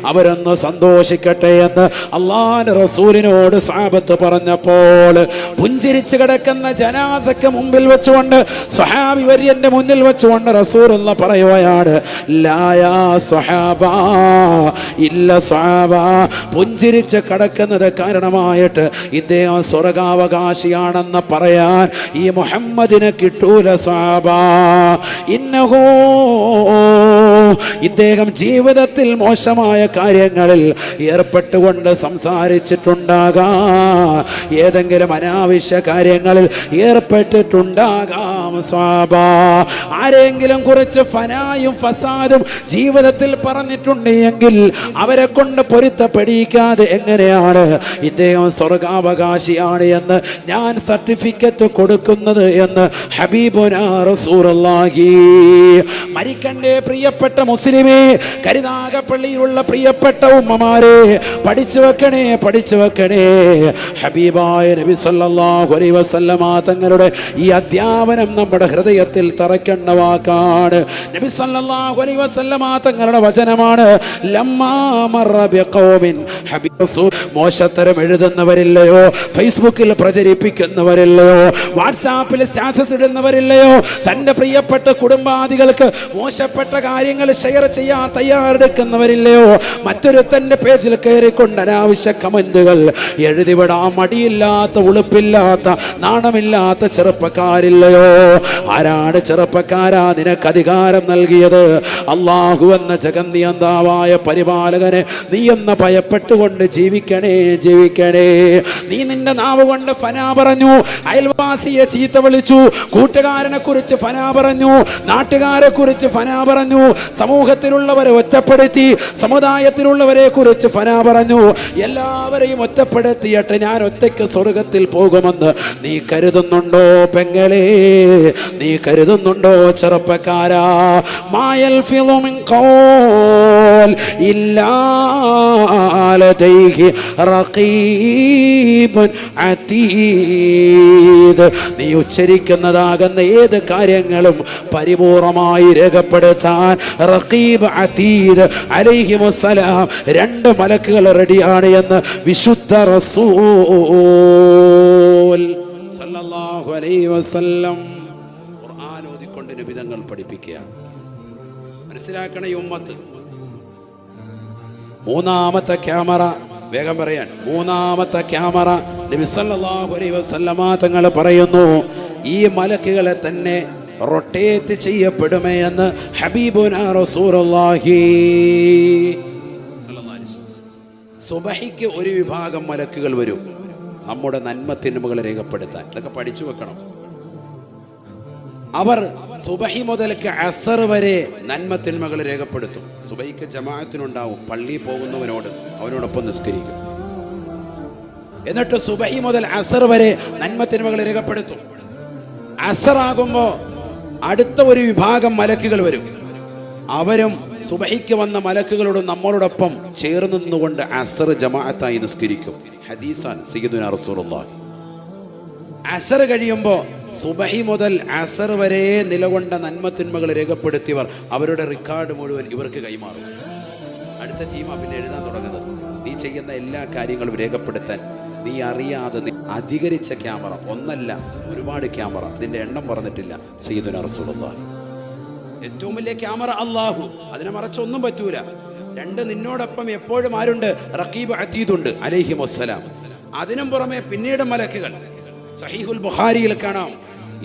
അവരൊന്ന് സന്തോഷിക്കട്ടെ എന്ന് അല്ലാഹുവിന്റെ റസൂലിനോട് സ്വഹാബത്ത് പറഞ്ഞപ്പോൾ പുഞ്ചിരിച്ച് കിടക്കുന്ന ജനാസക്ക് മുമ്പിൽ വെച്ചുകൊണ്ട് സ്വഹാബി വര്യന്റെ മുന്നിൽ വെച്ചുകൊണ്ട് റസൂലുള്ളാഹി പറയുകയാണ്, ലാ യാ സ്വഹാബ, ഇല്ല സ്വഹാബ. പുഞ്ചിരിച്ച് കിടക്കുന്നത് കാരണമായിട്ട് ഇദ്ദേഹം സ്വർഗാവകാശിയാണെന്ന് പറയാൻ ഈ മുഹമ്മദിനെ കിട്ടൂല സ്വഹാബ. ഇന്നഹു, ഇദ്ദേഹം ജീവിതത്തിൽ മോശമായ കാര്യങ്ങളിൽ ഏർപ്പെട്ടുകൊണ്ട് സംസാരിച്ചിട്ടുണ്ടാകാം, ഏതെങ്കിലും അനാവശ്യ കാര്യങ്ങളിൽ ഏർപ്പെട്ടിട്ടുണ്ടാകാം സ്വഹാബ. ആരെങ്കിലും കുറിച്ച് ഫനായും ഫസാദും ജീവിതത്തിൽ പറഞ്ഞിട്ടുണ്ട് എങ്കിൽ അവരെ കൊണ്ട് പൊരുത്തപ്പെടിക്കാതെ എങ്ങനെയാണ് ഇദ്ദേഹം സ്വർഗാവകാശിയാണ് എന്ന് ഞാൻ സർട്ടിഫിക്കറ്റ് കൊടുക്കുന്നത് എന്ന് ഹബീബുനാ റസൂലുള്ളാഹി. മരിക്കണ്ടേ പ്രിയപ്പെട്ട മുസ്ലിമേ, കരുനാഗപ്പള്ളിയിലുള്ള പ്രിയപ്പെട്ട ഉമ്മമാരെ, പഠിച്ചു വെക്കണേ, പഠിച്ചു വെക്കണേ. ഹബീബായ നബി സല്ലല്ലാഹു അലൈഹി വസല്ലമ തങ്ങളുടെ ഈ അധ്യാപനം നമ്മുടെ ഹൃദയത്തിൽ തറയ്ക്കേണ്ട വാക്കാണ്. നബി സല്ലല്ലാഹു അലൈഹി വസല്ലമ തങ്ങളുടെ വചനമാണ്, ലമ്മാ മറ ബിഖൗമിൻ. ഹബീബ് റസൂൽ മോശത്തരം എഴുതുന്നവരില്ലയോ, ഫേസ്ബുക്കിൽ പ്രചരിപ്പിക്കുന്നവരില്ലയോ, വാട്സാപ്പിൽ സ്റ്റാറ്റസ് ഇടുന്നവരില്ലയോ, തന്റെ പ്രിയപ്പെട്ട കുടുംബാദികൾക്ക് മോശപ്പെട്ട കാര്യങ്ങൾ ഷെയർ ചെയ്യാൻ തയ്യാറെടുക്കുന്നവരില്ലയോ, മറ്റൊരുത്തന്റെ പേജിൽ കയറിക്കൊണ്ട് അനാവശ്യ കമന്റുകൾ എഴുതിവിടാൻ മടിയില്ലാത്ത, ഉളുപ്പില്ലാത്ത, നാണമില്ലാത്ത ചെറുപ്പക്കാരില്ലയോ? ആരാണ് ചെറുപ്പക്കാരാ നിനക്ക് അധികാരം നൽകിയത്? അല്ലാഹു എന്ന ജഗന്നിയന്താവായ പരിപാലകനെ നീ എന്ന് ഭയപ്പെട്ടുകൊണ്ട് ജീവിക്കണേ, ജീവിക്കണേ. നീ നിന്റെ നാവ് കൊണ്ട് ഫനാ പറഞ്ഞു, അയൽവാസിയെ ചീത്ത വിളിച്ചു, കൂട്ടുകാരനെ കുറിച്ച് ഫനാ പറഞ്ഞു, നാട്ടുകാരെ കുറിച്ച് ഫനാ പറഞ്ഞു, സമൂഹത്തിലുള്ളവരെ ഒറ്റപ്പെടുത്തി, സമുദായത്തിലുള്ളവരെ കുറിച്ച് ഫനാ പറഞ്ഞു. എല്ലാവരെയും ഒറ്റപ്പെടുത്തിയിട്ട് ഞാൻ ഒറ്റയ്ക്ക് സ്വർഗത്തിൽ പോകുമെന്ന് നീ കരുതുന്നുണ്ടോ പെങ്ങളെ? നീ കരുതുന്നുണ്ടോ ചെറുപ്പക്കാരാ? മായൽ ഫിളുമിൻ ഖൗൽ ഇല്ലാ ലദൈഹി റഖീബുൻ അതീദ്. നീ ഉച്ചരിക്കുന്നതാകുന്ന ഏത് കാര്യങ്ങളും പരിപൂർണമായി രേഖപ്പെടുത്താൻ റഖീബ് അതീദ് അലൈഹിമുസ്സലാം രണ്ട് മലക്കുകൾ റെഡിയാണ് എന്ന് വിശുദ്ധ റസൂൽ സല്ലല്ലാഹു അലൈഹി വസല്ലം ഖുർആൻ ഓതിക്കൊണ്ട് നബി തങ്ങൾ പഠിപ്പിക്കുക. മനസ്സിലാക്കണ ഈ ഉമ്മത്ത്. മൂന്നാമത്തെ ക്യാമറ, വേഗം പറയാൻ, മൂന്നാമത്തെ ക്യാമറ നബി സല്ലല്ലാഹു അലൈഹി വസല്ലമ തങ്ങൾ പറയുന്നു, ഈ മലക്കുകളെ തന്നെ റൊട്ടേറ്റ് ചെയ്യപ്പെടുമേ എന്ന് ഹബീബുനാ റസൂലുള്ളാഹി. സുബഹിക്ക് ഒരു വിഭാഗം മലക്കുകൾ വരും നമ്മുടെ നന്മത്തിന്മകൾ രേഖപ്പെടുത്താൻ. ഇതൊക്കെ പഠിച്ചു വെക്കണം. അവർ സുബഹി മുതൽക്ക് അസർ വരെ നന്മത്തിന്മകൾ രേഖപ്പെടുത്തും. സുബഹിക്ക് ജമാഅത്തിനുണ്ടാവും, പള്ളിയിൽ പോകുന്നവനോട് അവനോടൊപ്പം നിസ്കരിക്കും. എന്നിട്ട് സുബഹി മുതൽ അസർ വരെ നന്മത്തിന്മകൾ രേഖപ്പെടുത്തും. അസറാകുമ്പോ അടുത്ത ഒരു വിഭാഗം മലക്കുകൾ വരും. അവരും സുബഹിക്ക് വന്ന മലക്കുകളോട് നമ്മളോടൊപ്പം ചേർന്ന് നിന്നുകൊണ്ട് അസർ ജമാഅത്തായി നിസ്കരിക്കും. ഹദീസാൻ സയ്യിദുനാ റസൂലുള്ളാഹി. അസർ കഴിയുമ്പോൾ സുബഹി മുതൽ അസർ വരെ നിലകൊണ്ട നന്മത്തിന്മകൾ രേഖപ്പെടുത്തിയവർ അവരുടെ റെക്കോർഡ് മുഴുവൻ ഇവർക്ക് കൈമാറും. അടുത്ത ടീമാ പിന്നെ എഴുതാൻ തുടങ്ങുന്നത്. നീ ചെയ്യുന്ന എല്ലാ കാര്യങ്ങളും രേഖപ്പെടുത്താൻ നീ അറിയാതെ അധികരിച്ച ക്യാമറ, ഒന്നല്ല ഒരുപാട് ക്യാമറ, അതിന്റെ എണ്ണം പറഞ്ഞിട്ടില്ല സയ്യിദുനാ റസൂലുള്ളാഹി. ഏറ്റവും വലിയ ക്യാമറ അല്ലാഹു, അതിനെ മറച്ചൊന്നും പറ്റൂല. രണ്ട്, നിന്നോടൊപ്പം എപ്പോഴും ആരുണ്ട്? റഖീബ് അതീദുണ്ട് അലൈഹി വസ്സലാം. അതിനും പുറമെ പിന്നീട് മലക്കുകൾ. സഹീഹുൽ ബുഖാരിയിൽ കാണാം,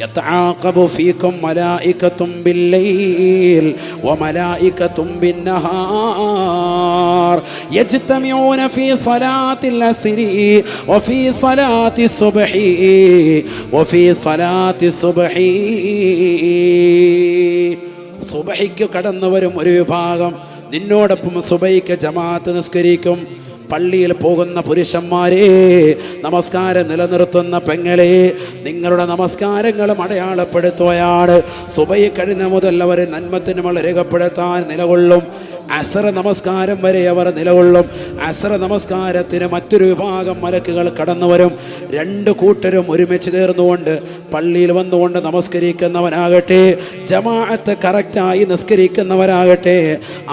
യതആഖബു ഫീകും മലായികത്തും ബില്ലൈൽ വമലായികത്തും ബിന്നഹാർ യജ്തമിഊന ഫീ സ്വലാത്തിൽ അസ്രി വഫീ സ്വലാത്തി സുബ്ഹി വഫീ സ്വലാത്തി സുബ്ഹി. സുബഹിക്ക് കടന്നു വരും ഒരു വിഭാഗം, നിന്നോടൊപ്പം സുബഹിക്ക് ജമാഅത്ത് നിസ്കരിക്കും. പള്ളിയിൽ പോകുന്ന പുരുഷന്മാരെ, നമസ്കാരം നിലനിർത്തുന്ന പെങ്ങളെ, നിങ്ങളുടെ നമസ്കാരങ്ങളും അടയാളപ്പെടുത്തുകയാണ്. സുബഹി കഴിഞ്ഞ മുതൽ അവർ നന്മത്തിനുമൾ രേഖപ്പെടുത്താൻ നിലകൊള്ളും. അസർ നമസ്കാരം വരെ അവർ നിലകൊള്ളും. അസർ നമസ്കാരത്തിന് മറ്റൊരു വിഭാഗം മലക്കുകൾ കടന്നു വരും. രണ്ട് കൂട്ടരും ഒരുമിച്ച് ചേർന്നുകൊണ്ട് പള്ളിയിൽ വന്നുകൊണ്ട് നമസ്കരിക്കുന്നവനാകട്ടെ, ജമാഅത്ത് കറക്റ്റായി നിസ്കരിക്കുന്നവരാകട്ടെ,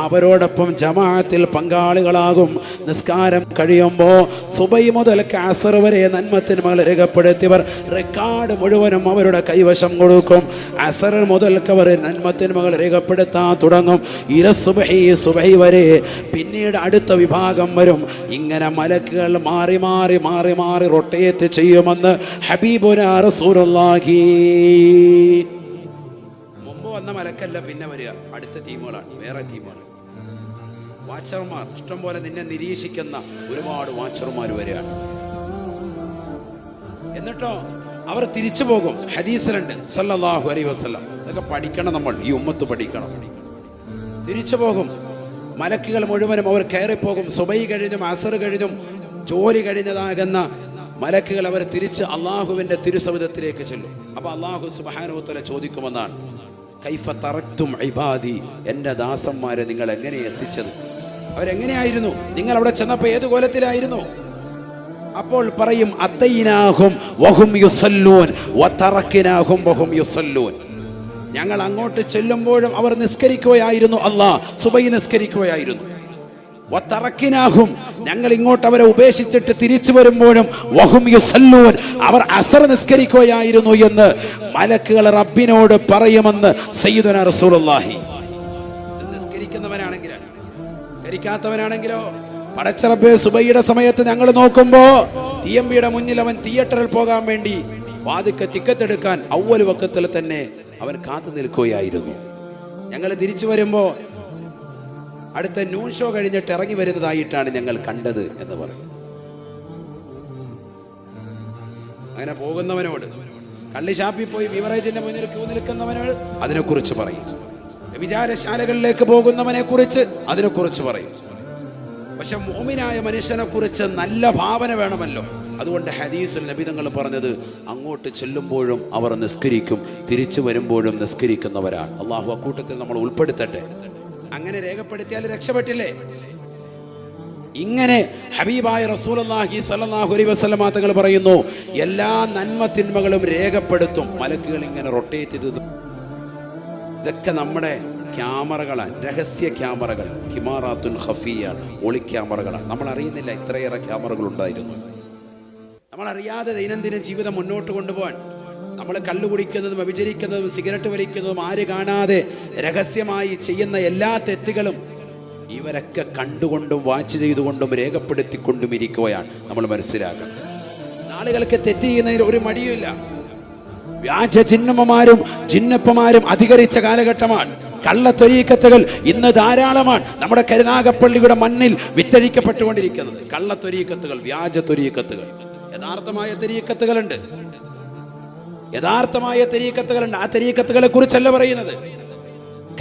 അവരോടൊപ്പം ജമാഅത്തിൽ പങ്കാളികളാകും. നിസ്കാരം കഴിയുമ്പോൾ സുബഹി മുതൽ അസർ വരെ നന്മത്തിന്മകൾ രേഖപ്പെടുത്തിയവർ റെക്കോർഡ് മുഴുവനും അവരുടെ കൈവശം കൊടുക്കും. അസർ മുതൽക്ക് അവർ നന്മത്തിന്മകൾ രേഖപ്പെടുത്താൻ തുടങ്ങും. സുബഹി വരെ. പിന്നീട് അടുത്ത വിഭാഗം വരും. ഇങ്ങനെ മലക്കുകൾ മാറി മാറി മാറി മാറി റൊട്ടേറ്റ് ചെയ്യുമെന്ന് ഹബീബുനാ റസൂലുള്ളാഹി. മുമ്പ് വന്ന മലക്കല്ല പിന്നെ വരിക, അടുത്ത ടീമുകളാണ്, വേറെ ടീമുകൾ. വാച്ചർമാർ ഇഷ്ടം പോലെ നിന്നെ നിരീക്ഷിക്കുന്ന ഒരുപാട് വാച്ചർമാർ വരികയാണ്. എന്നിട്ടോ അവർ തിരിച്ചു പോകും. ഹദീസിലുണ്ട് സല്ലല്ലാഹു അലൈഹി വസല്ലം. ഇതൊക്കെ പഠിക്കണം നമ്മൾ, ഈ ഉമ്മത്ത് പഠിക്കണം. തിരിച്ചു പോകും. മലക്കുകൾ മുഴുവനും അവർ കയറിപ്പോകും. സുബഹി കഴിഞ്ഞും അസർ കഴിഞ്ഞും ജോലി കഴിഞ്ഞതാകുന്ന മലക്കുകൾ അവർ തിരിച്ച് അള്ളാഹുവിന്റെ തിരുസവിധത്തിലേക്ക് ചെല്ലും. അപ്പൊ അള്ളാഹു സുബ്ഹാനഹു വ തആല ചോദിക്കുമെന്നാണ്, കൈഫ തറക്തും ഇബാദി, എന്റെ ദാസന്മാരെ നിങ്ങൾ എങ്ങനെ എത്തിച്ചത്? അവരെങ്ങനെയായിരുന്നു? നിങ്ങൾ അവിടെ ചെന്നപ്പോൾ ഏത് കോലത്തിലായിരുന്നു? അപ്പോൾ പറയും, അത്തൈനാഹും വഹും യുസല്ലൂൻ വതറക്നാഹും വഹും യുസല്ലൂൻ. ഞങ്ങൾ അങ്ങോട്ട് ചെല്ലുമ്പോഴും അവർ നിസ്കരിക്കുകയായിരുന്നു. അല്ലാഹ് സുബഹി നിസ്കരിക്കുകയായിരുന്നു. വതറക്നാഹും, ഞങ്ങൾ ഇങ്ങോട്ട് അവരെ ഉപേക്ഷിച്ചിട്ട് തിരിച്ചു വരുമ്പോഴും വഹും യുസല്ലൂൻ, അവർ അസർ നിസ്കരിക്കുകയായിരുന്നു എന്ന് മലക്കുകൾ റബ്ബിനോട് പറയുമെന്ന് സയ്യിദുനാ റസൂലുള്ളാഹി. നിസ്കരിക്കുന്നവനാണെങ്കിലോ കരിക്കാത്തവനാണെങ്കിലോ, പടച്ച റബ്ബേ, സുബഹിയുടെ സമയത്ത് ഞങ്ങൾ നോക്കുമ്പോ TMBയുടെ മുന്നിൽ അവൻ തിയേറ്ററിൽ പോകാൻ വേണ്ടി വാതിക്ക ടിക്കറ്റ് എടുക്കാൻ അവ്വൽ വക്കത്തിൽ തന്നെ അവൻ കാത്തു നിൽക്കുകയായിരുന്നു. ഞങ്ങൾ തിരിച്ചു വരുമ്പോ അടുത്ത നൂൺ ഷോ കഴിഞ്ഞിട്ട് ഇറങ്ങി വരുന്നതായിട്ടാണ് ഞങ്ങൾ കണ്ടത് എന്ന് പറയും. അങ്ങനെ പോകുന്നവനോട്, കള്ളി ഷാപ്പിൽ പോയി ബീവറേജിന്റെ മുന്നിൽ ക്യൂ നിൽക്കുന്നവനോട് അതിനെക്കുറിച്ച് പറയും. വിചാരശാലകളിലേക്ക് പോകുന്നവനെ കുറിച്ച് അതിനെക്കുറിച്ച് പറയും. പക്ഷെ മുഅ്മിനായ മനുഷ്യനെ കുറിച്ച് നല്ല ഭാവന വേണമല്ലോ. അതുകൊണ്ട് ഹദീസിൽ നബി തങ്ങൾ പറഞ്ഞത്, അങ്ങോട്ട് ചെല്ലുമ്പോഴും അവർ നിസ്കരിക്കും, തിരിച്ചു വരുമ്പോഴും നിസ്കരിക്കുന്നവരാണ്. അള്ളാഹു അക്കൂട്ടത്തിൽ നമ്മൾ ഉൾപ്പെടുത്തട്ടെ. അങ്ങനെ രേഖപ്പെടുത്തിയാൽ രക്ഷപ്പെട്ടില്ലേ? ഇങ്ങനെ ഹബീബായ റസൂലുള്ളാഹി സ്വല്ലല്ലാഹു അലൈഹി വസല്ലം തങ്ങൾ പറയുന്നു, എല്ലാ നന്മ തിന്മകളും രേഖപ്പെടുത്തും മലക്കുകൾ. ഇങ്ങനെ റൊട്ടേറ്റ് ചെയ്ത് ഇതൊക്കെ നമ്മുടെ ക്യാമറകളാണ്, രഹസ്യ ക്യാമറകൾ, ഹിമാറാത്തുൻ ഖഫിയ, ഒളി ക്യാമറകളാണ്. നമ്മൾ അറിയുന്നില്ല ഇത്രയേറെ ക്യാമറകൾ ഉണ്ടായിരുന്നു. നമ്മൾ അറിയാതെ ദൈനംദിന ജീവിതം മുന്നോട്ട് കൊണ്ടുപോകാൻ നമ്മൾ കള്ളു കുടിക്കുന്നതും വ്യഭിചരിക്കുന്നതും സിഗരറ്റ് വലിക്കുന്നതും ആര് കാണാതെ രഹസ്യമായി ചെയ്യുന്ന എല്ലാ തെറ്റുകളും ഇവരൊക്കെ കണ്ടുകൊണ്ടും വാച്ച് ചെയ്തുകൊണ്ടും രേഖപ്പെടുത്തിക്കൊണ്ടും ഇരിക്കുകയാണ്. നമ്മൾ മനസ്സിലാക്കണം, ആളുകൾക്ക് തെറ്റ് ചെയ്യുന്നതിൽ ഒരു മടിയുമില്ല. വ്യാജ ജിന്നമ്മമാരും ജിന്നപ്പമാരും അധികരിച്ച കാലഘട്ടമാണ്. കള്ളത്തൊരീക്കത്തുകൾ ഇന്ന് ധാരാളമാണ് നമ്മുടെ കരുനാഗപ്പള്ളിയുടെ മണ്ണിൽ വിറ്റഴിക്കപ്പെട്ടുകൊണ്ടിരിക്കുന്നത്. കള്ളത്തൊരീക്കത്തുകൾ, വ്യാജ ത്വരീക്കത്തുകൾ. യഥാർത്ഥമായ തെരീക്കത്തുകളുണ്ട്, യഥാർത്ഥമായ തെരീക്കത്തുകളുണ്ട്. ആ തെരീക്കത്തുകളെ കുറിച്ചല്ല പറയുന്നത്.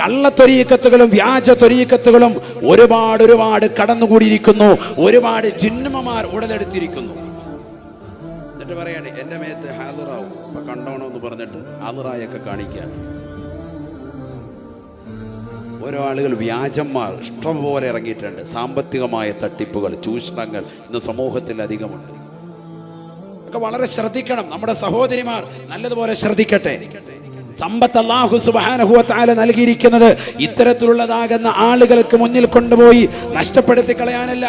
കള്ളത്തൊരീക്കത്തുകളും വ്യാജ ത്വരീക്കത്തുകളും ഒരുപാട് കടന്നുകൂടിയിരിക്കുന്നു. ഒരുപാട് ജിന്നമ്മമാർ ഉടലെടുത്തിരിക്കുന്നു. എന്നിട്ട് പറയാണ് എന്റെ മേത്ത് ഹാദിറാവും, ഇപ്പൊ കണ്ടോണമെന്ന് പറഞ്ഞിട്ട് ഹാദിറായൊക്കെ കാണിക്കാൻ ഓരോ ആളുകൾ, വ്യാജന്മാർ ഇഷ്ടംപോലെ ഇറങ്ങിയിട്ടുണ്ട്. സാമ്പത്തികമായ തട്ടിപ്പുകൾ, ചൂഷണങ്ങൾ ഇന്ന് സമൂഹത്തിൽ അധികമുണ്ട്. ഒക്കെ വളരെ ശ്രദ്ധിക്കണം. നമ്മുടെ സഹോദരിമാർ നല്ലതുപോലെ ശ്രദ്ധിക്കട്ടെ. സമ്പത്ത് അല്ലാഹു സുബ്ഹാനഹു വ തആല നൽകിയിരിക്കുന്നത് ഇത്തരത്തിലുള്ളതാകുന്ന ആളുകൾക്ക് മുന്നിൽ കൊണ്ടുപോയി നഷ്ടപ്പെടുത്തി കളയാനല്ല.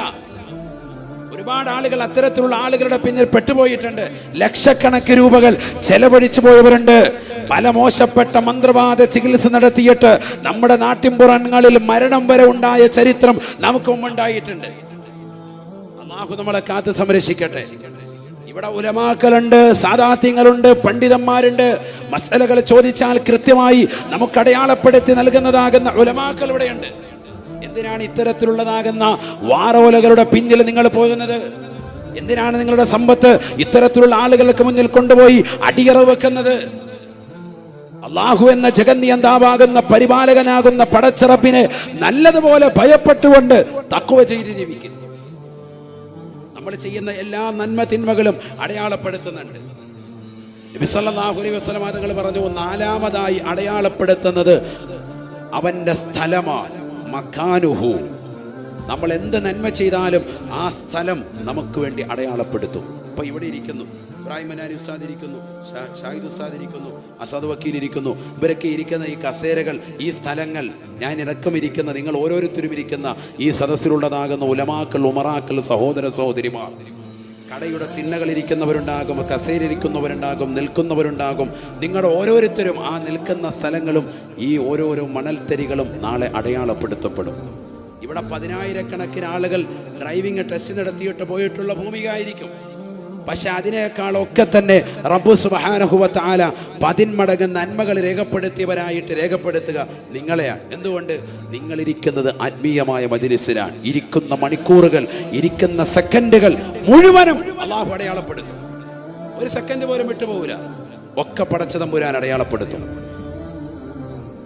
ഒരുപാട് ആളുകൾ അത്തരത്തിലുള്ള ആളുകളുടെ പിന്നിൽ പെട്ടുപോയിട്ടുണ്ട്. ലക്ഷക്കണക്കിന് രൂപകൾ ചെലവഴിച്ചു പോയവരുണ്ട്. പല മോശപ്പെട്ട മന്ത്രവാദ ചികിത്സ നടത്തിയിട്ട് നമ്മുടെ നാട്ടിൻപുറങ്ങളിൽ മരണം വരെ ഉണ്ടായ ചരിത്രം നമുക്ക് മുമ്പുണ്ടായിട്ടുണ്ട്. അല്ലാഹു നമ്മളെ കാത്ത് സംരക്ഷിക്കട്ടെ. ഇവിടെ ഉലമാക്കളുണ്ട്, സാദാത്യങ്ങളുണ്ട്, പണ്ഡിതന്മാരുണ്ട്. മസലകൾ ചോദിച്ചാൽ കൃത്യമായി നമുക്ക് അടയാളപ്പെടുത്തി നൽകുന്നതാകുന്ന ഉലമാക്കൾ ഇവിടെയുണ്ട്. എന്തിനാണ് ഇത്തരത്തിലുള്ളതാകുന്ന വാറോലകളുടെ പിന്നിൽ നിങ്ങൾ പോകുന്നത്? എന്തിനാണ് നിങ്ങളുടെ സമ്പത്ത് ഇത്തരത്തിലുള്ള ആളുകൾക്ക് മുന്നിൽ കൊണ്ടുപോയി അടിയറ വെക്കുന്നത്? അല്ലാഹു എന്ന ജഗന്നിയന്താവാകുന്ന പരിപാലകനാകുന്ന പടച്ചിറപ്പിനെ നല്ലതുപോലെ ഭയപ്പെട്ടുകൊണ്ട് തഖ്വ ചെയ്ത് ജീവിക്കുന്നു. നമ്മൾ ചെയ്യുന്ന എല്ലാ നന്മ തിന്മകളും അടയാളപ്പെടുത്തുന്നുണ്ട്. നബി സല്ലല്ലാഹു അലൈഹി വസല്ലം തങ്ങൾ പറഞ്ഞു, നാലാമതായി അടയാളപ്പെടുത്തുന്നത് അവന്റെ സ്ഥലമാണ്. മക്കാനുഹു. നമ്മൾ എന്ത് നന്മ ചെയ്താലും ആ സ്ഥലം നമുക്ക് വേണ്ടി അടയാളപ്പെടുത്തും. ഇപ്പൊ ഇവിടെ ഇരിക്കുന്നു, ഇബ്രാഹിം മനാരി ഉസ്താദ് ഇരിക്കുന്നു, ഷാഹിദ് ഉസ്താദ് ഇരിക്കുന്നു, അസാദ് വക്കീൽ ഇരിക്കുന്നു. ഇവരൊക്കെ ഇരിക്കുന്ന ഈ കസേരകൾ, ഈ സ്ഥലങ്ങൾ, ഞാൻ ഇറക്കം ഇരിക്കുന്ന, നിങ്ങൾ ഓരോരുത്തരും ഇരിക്കുന്ന ഈ സദസ്സിലുള്ളതാകുന്ന ഉലമാക്കൾ, ഉമറാക്കൾ, സഹോദര സഹോദരിമാർ, കടയുടെ തിണ്ണകൾ ഇരിക്കുന്നവരുണ്ടാകും, കസേരയിരിക്കുന്നവരുണ്ടാകും, നിൽക്കുന്നവരുണ്ടാകും. നിങ്ങളുടെ ഓരോരുത്തരും ആ നിൽക്കുന്ന സ്ഥലങ്ങളും ഈ ഓരോരോ മണൽത്തരികളും നാളെ അടയാളപ്പെടുത്തപ്പെടും. ഇവിടെ 10,000-കണക്കിന് ആളുകൾ ഡ്രൈവിംഗ് ടെസ്റ്റ് നടത്തിയിട്ട് പോയിട്ടുള്ള ഭൂമികയായിരിക്കും. പക്ഷെ അതിനേക്കാളൊക്കെ തന്നെ റബ്ബ് സുബ്ഹാനഹു വ തആല 10 മടങ്ങ് നന്മകൾ രേഖപ്പെടുത്തിയവരായിട്ട് രേഖപ്പെടുത്തുക നിങ്ങളെയാണ്. എന്തുകൊണ്ട്? നിങ്ങളിരിക്കുന്നത് ആത്മീയമായ മജ്‌ലിസിലാണ്. ഇരിക്കുന്ന മണിക്കൂറുകൾ, ഇരിക്കുന്ന സെക്കൻഡുകൾ മുഴുവനും അല്ലാഹു അടയാളപ്പെടുത്തും. ഒരു സെക്കൻഡ് പോലും വിട്ടുപോകില്ല. ഒക്കെ പടച്ച തമ്പുരാൻ അടയാളപ്പെടുത്തും.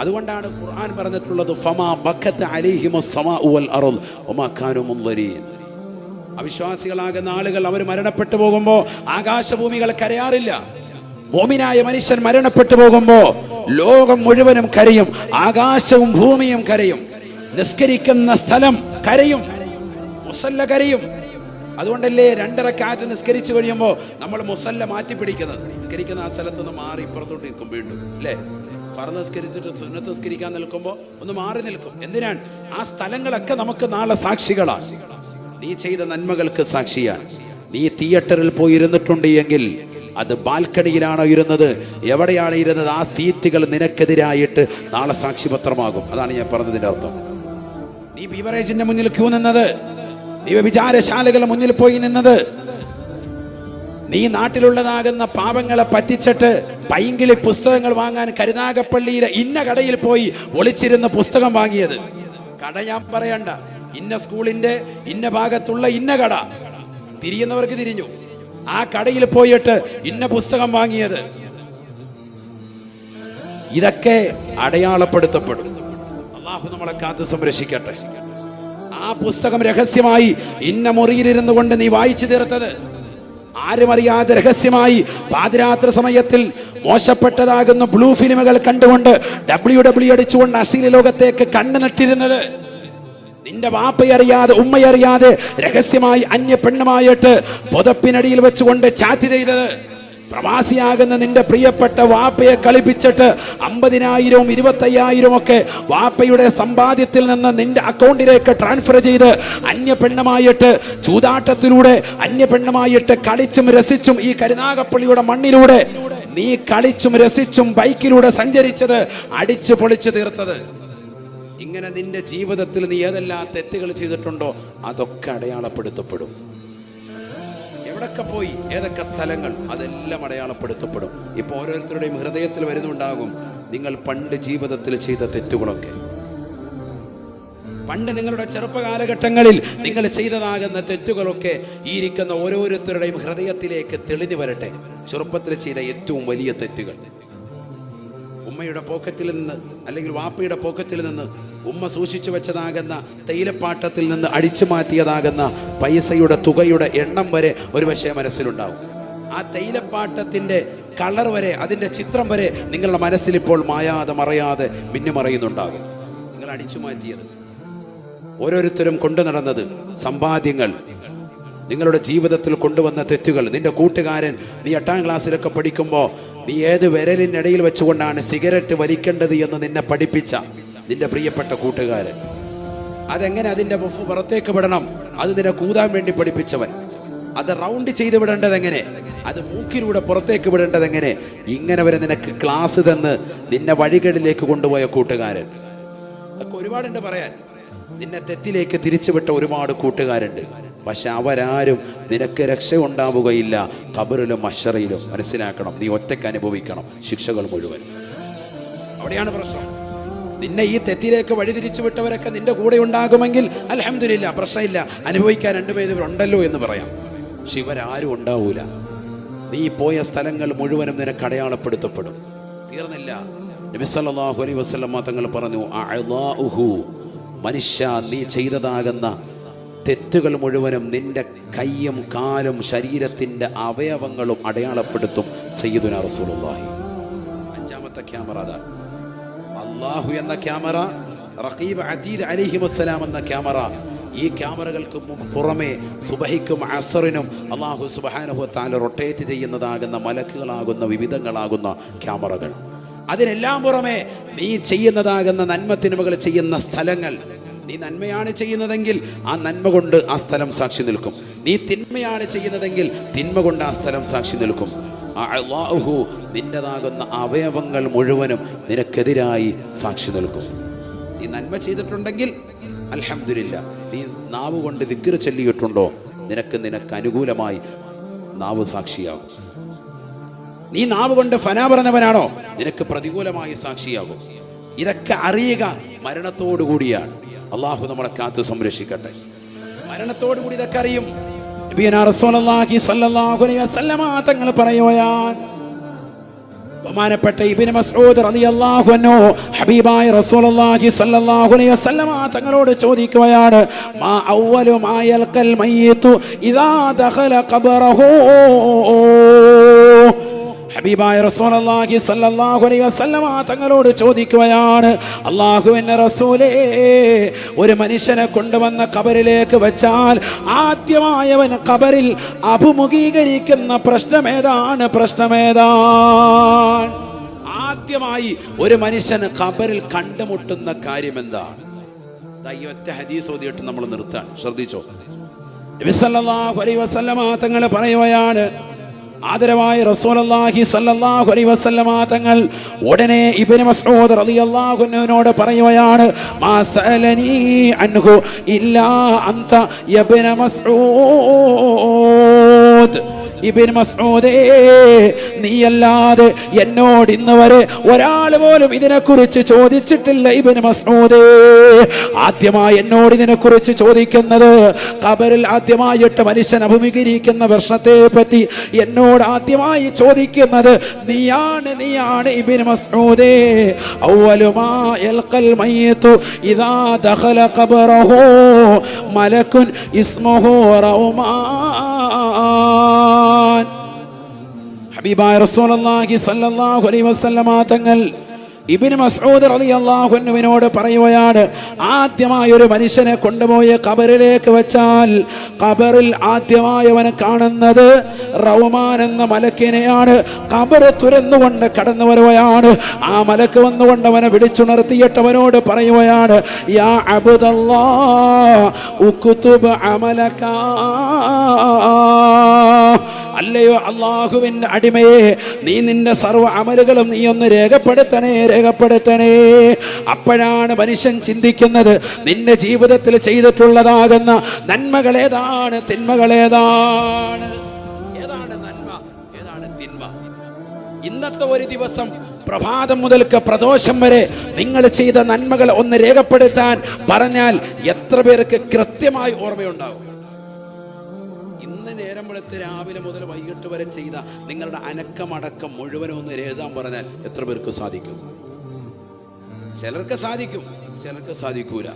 അതുകൊണ്ടാണ് ഖുർആൻ പറഞ്ഞിട്ടുള്ളത്, ഫമാ ബക്കത അലൈഹിമുസ് സമാഉ വൽ അർദ് വമാ കാനൂ മുൻദരീൻ. അവിശ്വാസികളാകുന്ന ആളുകൾ അവർ മരണപ്പെട്ടു പോകുമ്പോൾ ആകാശഭൂമികൾ കരയാറില്ല. മോമിനായ മനുഷ്യൻ മരണപ്പെട്ടു പോകുമ്പോൾ ലോകം മുഴുവനും കരയും, ആകാശവും ഭൂമിയും കരയും, നിസ്കരിക്കുന്ന സ്ഥലം കരയും, മുസല്ല കരയും. അതുകൊണ്ടല്ലേ 2 റക്അത്ത് നിസ്കരിച്ചു കഴിയുമ്പോൾ നമ്മൾ മുസല്ല മാറ്റിപ്പിടിക്കുന്നത്. നിസ്കരിക്കുന്ന ആ സ്ഥലത്ത് നിന്ന് മാറി ഇപ്പുറത്തോട്ട് നിൽക്കും വീണ്ടും, അല്ലേ? ഫർദ് നിസ്കരിച്ചിട്ട് സുന്നത്ത് നിസ്കരിക്കാൻ നിൽക്കുമ്പോൾ ഒന്ന് മാറി നിൽക്കും. എന്തിനാണ്? ആ സ്ഥലങ്ങളൊക്കെ നമുക്ക് നാളെ സാക്ഷികളാണ്. നീ ചെയ്ത നന്മകൾക്ക് സാക്ഷിയാണ്. നീ തിയേറ്ററിൽ പോയി ഇരുന്നിട്ടുണ്ട് എങ്കിൽ അത് ബാൽക്കണിയിലാണോ ഇരുന്നത്, എവിടെയാണ് ഇരുന്നത്, ആ സീറ്റുകൾ നിനക്കെതിരായിട്ട് നാളെ സാക്ഷിപത്രമാകും. അതാണ് ഞാൻ പറഞ്ഞതിന്റെ അർത്ഥം. നീ ബീവറേജിന്റെ മുന്നിൽ ക്യൂ നിന്നത്, നീ വിചാരശാലകളുടെ മുന്നിൽ പോയി നിന്നത്, നീ നാട്ടിലുള്ളതാകുന്ന പാവങ്ങളെ പറ്റിച്ചിട്ട് പൈങ്കിളി പുസ്തകങ്ങൾ വാങ്ങാൻ കരുനാഗപ്പള്ളിയിലെ ഇന്ന കടയിൽ പോയി ഒളിച്ചിരുന്ന് പുസ്തകം വാങ്ങിയത്. കട ഞാൻ പറയണ്ട, ഇന്ന സ്കൂളിന്റെ ഇന്ന ഭാഗത്തുള്ള ഇന്ന കട, തിരിയുന്നവർക്ക് തിരിഞ്ഞു. ആ കടയിൽ പോയിട്ട് ഇന്ന പുസ്തകം വാങ്ങിയത്, ഇതൊക്കെ അടയാളപ്പെടുത്തപ്പെടും. അല്ലാഹു നമ്മളെ കാത്ത് സംരക്ഷിക്കട്ടെ. ആ പുസ്തകം രഹസ്യമായി ഇന്ന മുറിയിലിരുന്നു കൊണ്ട് നീ വായിച്ചു തീർത്തത്, ആരും അറിയാതെ രഹസ്യമായി പാതിരാത്രി സമയത്തിൽ മോശപ്പെട്ടതാകുന്ന ബ്ലൂ ഫിലിമുകൾ കണ്ടുകൊണ്ട് WWE അടിച്ചുകൊണ്ട് അശ്ലീല ലോകത്തേക്ക് കണ്ണു നട്ടിരുന്നത്, നിന്റെ വാപ്പയറിയാതെ ഉമ്മയറിയാതെ രഹസ്യമായി അന്യ പെണ്ണുമായിട്ട് പുതപ്പിനടിയിൽ വെച്ചുകൊണ്ട് ചാറ്റ് ചെയ്തത്, പ്രവാസിയാകുന്ന നിന്റെ പ്രിയപ്പെട്ട വാപ്പയെ കളിപ്പിച്ചിട്ട് 50,000 25,000 ഒക്കെ വാപ്പയുടെ സമ്പാദ്യത്തിൽ നിന്ന് നിന്റെ അക്കൗണ്ടിലേക്ക് ട്രാൻസ്ഫർ ചെയ്ത് അന്യ പെണ്ണുമായിട്ട് ചൂതാട്ടത്തിലൂടെ അന്യ പെണ്ണുമായിട്ട് കളിച്ചും രസിച്ചും ഈ കരുനാഗപ്പള്ളിയുടെ മണ്ണിലൂടെ നീ കളിച്ചും രസിച്ചും ബൈക്കിലൂടെ സഞ്ചരിച്ചത്, അടിച്ചു പൊളിച്ചു തീർത്തത്. ഇങ്ങനെ നിന്റെ ജീവിതത്തിൽ നീ ഏതെല്ലാം തെറ്റുകൾ ചെയ്തിട്ടുണ്ടോ അതൊക്കെ അടയാളപ്പെടുത്തപ്പെടും. എവിടൊക്കെ പോയി, ഏതൊക്കെ സ്ഥലങ്ങൾ, അതെല്ലാം അടയാളപ്പെടുത്തപ്പെടും. ഇപ്പൊ ഓരോരുത്തരുടെയും ഹൃദയത്തിൽ വരുന്നുണ്ടാകും നിങ്ങൾ പണ്ട് ജീവിതത്തിൽ ചെയ്ത തെറ്റുകളൊക്കെ. പണ്ട് നിങ്ങളുടെ ചെറുപ്പകാലഘട്ടങ്ങളിൽ നിങ്ങൾ ചെയ്തതാകുന്ന തെറ്റുകളൊക്കെ ഈ ഇരിക്കുന്ന ഓരോരുത്തരുടെയും ഹൃദയത്തിലേക്ക് തെളിഞ്ഞു വരട്ടെ. ചെറുപ്പത്തിൽ ചെയ്ത ഏറ്റവും വലിയ തെറ്റുകൾ, ഉമ്മയുടെ പോക്കറ്റിൽ നിന്ന് അല്ലെങ്കിൽ വാപ്പയുടെ പോക്കറ്റിൽ നിന്ന് ഉമ്മ സൂക്ഷിച്ചു വെച്ചതാകുന്ന തേയിലപ്പാട്ടത്തിൽ നിന്ന് അടിച്ചു മാറ്റിയതാകുന്ന പൈസയുടെ തുകയുടെ എണ്ണം വരെ ഒരു പക്ഷേ മനസ്സിലുണ്ടാവും. ആ തേയിലപ്പാട്ടത്തിന്റെ കളർ വരെ, അതിന്റെ ചിത്രം വരെ നിങ്ങളുടെ മനസ്സിൽ ഇപ്പോൾ മായാതെ മറയാതെ മിന്നുമറയുന്നുണ്ടാകും. നിങ്ങൾ അടിച്ചു മാറ്റിയത്, ഓരോരുത്തരും കൊണ്ടു നടന്നത്, സമ്പാദ്യങ്ങൾ, നിങ്ങളുടെ ജീവിതത്തിൽ കൊണ്ടുവന്ന തെറ്റുകൾ. നിന്റെ കൂട്ടുകാരൻ, നീ 8ാം ക്ലാസ്സിലൊക്കെ പഠിക്കുമ്പോൾ നീ ഏത് വിരലിനിടയിൽ വെച്ചുകൊണ്ടാണ് സിഗരറ്റ് വലിക്കേണ്ടത് എന്ന് നിന്നെ പഠിപ്പിച്ച നിന്റെ പ്രിയപ്പെട്ട കൂട്ടുകാരൻ, അതെങ്ങനെ അതിന്റെ പുറത്തേക്ക് വിടണം, അത് നിന്നെ കൂതാൻ വേണ്ടി പഠിപ്പിച്ചവൻ, അത് റൗണ്ട് ചെയ്ത് വിടേണ്ടത് എങ്ങനെ, അത് മൂക്കിലൂടെ പുറത്തേക്ക് വിടേണ്ടത് എങ്ങനെ, ഇങ്ങനെ വരെ നിനക്ക് ക്ലാസ് തന്ന് നിന്നെ വഴികളിലേക്ക് കൊണ്ടുപോയ കൂട്ടുകാരൻ. അതൊക്കെ ഒരുപാടുണ്ട് പറയാൻ. നിന്നെ തെറ്റിലേക്ക് തിരിച്ചുവിട്ട ഒരുപാട് കൂട്ടുകാരുണ്ട്. പക്ഷെ അവരാരും നിനക്ക് രക്ഷ ഉണ്ടാവുകയില്ല ഖബറിലും മഹ്ശറിലും. മനസ്സിലാക്കണം, നീ ഒറ്റയ്ക്ക് അനുഭവിക്കണം ശിക്ഷകൾ മുഴുവൻ. അവിടെയാണ് പ്രശ്നം. നിന്നെ ഈ തെറ്റിലേക്ക് വഴിതിരിച്ചു വിട്ടവരൊക്കെ നിന്റെ കൂടെ ഉണ്ടാകുമെങ്കിൽ അൽഹംദുലില്ലാ, പ്രശ്നമില്ല, അനുഭവിക്കാൻ 2 പേരുണ്ടല്ലോ എന്ന് പറയാം. പക്ഷെ ഇവരാരും ഉണ്ടാവൂല. നീ പോയ സ്ഥലങ്ങൾ മുഴുവനും നിനക്ക് അടയാളപ്പെടുത്തപ്പെടും. തീർന്നില്ല. നബി സല്ലല്ലാഹു അലൈഹി വസല്ലം തങ്ങൾ പറഞ്ഞു, അഅ്ളാഉഹു, മനുഷ്യ നീ ചെയ്തതാകുന്ന തെറ്റുകൾ മുഴുവനും നിന്റെ കയ്യും കാലും ശരീരത്തിന്റെ അവയവങ്ങളും അടയാളപ്പെടുത്തും സയ്യിദുനാ റസൂലുള്ളാഹി. 5ാമത്തെ ക്യാമറ അതാ. അല്ലാഹു എന്ന ക്യാമറ, റഖീബ് അതീദ് അലൈഹി വസ്സലാം എന്ന ക്യാമറ. ഈ ക്യാമറകൾക്ക് പുറമെ സുബഹിക്കും അസറിനും അല്ലാഹു സുബ്ഹാനഹു വ തആല റൊട്ടേറ്റ് ചെയ്യുന്നതാകുന്ന മലക്കുകളാകുന്ന വിവിധങ്ങളാകുന്ന ക്യാമറകൾ. അതിനെല്ലാം പുറമെ നീ ചെയ്യുന്നതാകുന്ന നന്മ തിന്മകൾ ചെയ്യുന്ന സ്ഥലങ്ങൾ. നീ നന്മയാണ് ചെയ്യുന്നതെങ്കിൽ ആ നന്മ കൊണ്ട് ആ സ്ഥലം സാക്ഷി നിൽക്കും. നീ തിന്മയാണ് ചെയ്യുന്നതെങ്കിൽ തിന്മ കൊണ്ട് ആ സ്ഥലം സാക്ഷി നിൽക്കും. അല്ലാഹു നിന്റേതാകുന്ന അവയവങ്ങൾ മുഴുവനും നിനക്കെതിരായി സാക്ഷി നിൽക്കും. നീ നന്മ ചെയ്തിട്ടുണ്ടെങ്കിൽ അൽഹംദുലില്ലാ, നീ നാവ് കൊണ്ട് ദിക്ർ ചൊല്ലിയിട്ടുണ്ടോ, നിനക്ക് അനുകൂലമായി നാവ് സാക്ഷിയാകും. നീ നാവ് കൊണ്ട് ഫനാ പറഞ്ഞവനാണോ, നിനക്ക് പ്രതികൂലമായി സാക്ഷിയാകും. ഇതൊക്കെ അറിയുക മരണത്തോടു കൂടിയാണ്. അള്ളാഹു നമ്മളെ കാത്തു സംരക്ഷിക്കട്ടെ. മരണത്തോടു കൂടി ഇതൊക്കെ അറിയും. നബിയനാ റസൂലുള്ളാഹി സ്വല്ലല്ലാഹു അലൈഹി വസല്ലമ തങ്ങൾ പറയുകയാണ്, ബഹുമാനപ്പെട്ട ഇബ്നു മസ്ഊദ് റളിയല്ലാഹു അൻഹു ഹബീബായ റസൂലുള്ളാഹി സ്വല്ലല്ലാഹു അലൈഹി വസല്ലമ തങ്ങളോട് ചോദിക്കുകയാണ്, മാ അവ്വലു മാ യൽഖൽ മയ്യിതു ഇദാ ദഖല ഖബറഹു. ഹബീബായ റസൂലുള്ളാഹി സ്വല്ലല്ലാഹു അലൈഹി വസല്ലമ തങ്ങളോട് ചോദിക്കുകയാണ്, അല്ലാഹുവിന്റെ റസൂലേ, ഒരു മനുഷ്യനെ കൊണ്ടുവന്ന ഖബറിലേക്ക് വെച്ചാൽ ആദ്യമായി അവൻ ഖബറിൽ അഭിമുഖീകരിക്കുന്ന പ്രശ്നമേതാണ്? ആദ്യമായി ഒരു മനുഷ്യന് ഖബറിൽ കണ്ടുമുട്ടുന്ന കാര്യം എന്താണ്? ഈ ഒറ്റ ഹദീസ് ഓതിയിട്ട് നമ്മൾ നിർത്താൻ ശ്രദ്ധിച്ചോ. നബി സല്ലല്ലാഹു അലൈഹി വസല്ലമ തങ്ങൾ പറയുകയാണ്, ആദരവായ റസൂലുള്ളാഹി സ്വല്ലല്ലാഹു അലൈഹി വസല്ലമ തങ്ങൾ ഉടനെ ഇബ്നു മസ്ഊദ് റളിയല്ലാഹു അൻഹുവിനോട് പറയുകയാണ്, മാ സഅലനി അൻഹു ഇല്ലാ അൻത യബ്ന മസ്ഊദ്. ഇബ്നു മസ്ഊദേ, നീയല്ലാതെ എന്നോട് ഇന്ന് വരെ ഒരാൾ പോലും ഇതിനെക്കുറിച്ച് ചോദിച്ചിട്ടില്ല. ഇബ്നു മസ്ഊദേ, ആദ്യമായി എന്നോട് ഇതിനെക്കുറിച്ച് ചോദിക്കുന്നത്, ഖബറിൽ ആദ്യമായിട്ട് മനുഷ്യൻ അഭിമുഖീകരിക്കുന്ന പ്രശ്നത്തെ പറ്റി എന്നോട് ആദ്യമായി ചോദിക്കുന്നത് നീയാണ് ഇബ്നു മസ്ഊദേ. അവ്വലു മാ യൽഖൽ മയ്യിതു ഇദാ ദഖല ഖബറഹു മലക്കുൻ ഇസ്മുഹു റൗമാൻ. ഹബീബായ റസൂലുള്ളാഹി സ്വല്ലല്ലാഹു അലൈഹി വസല്ലമ തങ്ങൾ ഇബ്നു മസ്ഊദ് റളിയല്ലാഹു അൻഹുവിനോട് പറയുകയാണ്, ആദ്യമായി ഒരു മനുഷ്യനെ കൊണ്ടുപോയ ഖബറിലേക്ക് വെച്ചാൽ ഖബറിൽ ആദ്യമായി അവൻ കാണുന്നത് റൗമാൻ എന്ന മലക്കിനെയാണ്. ഖബർ തുറന്നുകൊണ്ട് കടന്നു വരുകയാണ്. ആ മലക്ക് വന്നുകൊണ്ട് അവനെ വിളിച്ചുണർത്തിയിട്ട് അവനോട് പറയുകയാണ്, യാ അബ്ദല്ലാഹ് ഉക്തുബ് അമലക. അല്ലയോ അള്ളാഹുവിന്റെ അടിമയെ, നീ നിന്റെ സർവ്വ അമലുകളും നീ ഒന്ന് രേഖപ്പെടുത്തണേ. അപ്പോഴാണ് മനുഷ്യൻ ചിന്തിക്കുന്നത് നിന്റെ ജീവിതത്തിൽ ചെയ്തിട്ടുള്ളതാകുന്ന നന്മകൾ ഏതാണ്, തിന്മകൾ ഏതാണ്, ഏതാണ് നന്മ, ഏതാണ് തിന്മ. ഇന്നത്തെ ഒരു ദിവസം പ്രഭാതം മുതൽക്ക് പ്രദോഷം വരെ നിങ്ങൾ ചെയ്ത നന്മകൾ ഒന്ന് രേഖപ്പെടുത്താൻ പറഞ്ഞാൽ എത്ര പേർക്ക് കൃത്യമായി ഓർമ്മയുണ്ടാവും? ഇന്ന് നേരം വെളുത്ത് രാവിലെ മുതൽ വൈകിട്ട് വരെ ചെയ്ത നിങ്ങളുടെ അനക്കമടക്കം മുഴുവനും ഒന്ന് എഴുതാൻ പറഞ്ഞാൽ എത്ര പേർക്ക് സാധിക്കും? ചിലർക്ക് സാധിക്കും, ചിലർക്ക് സാധിക്കൂല.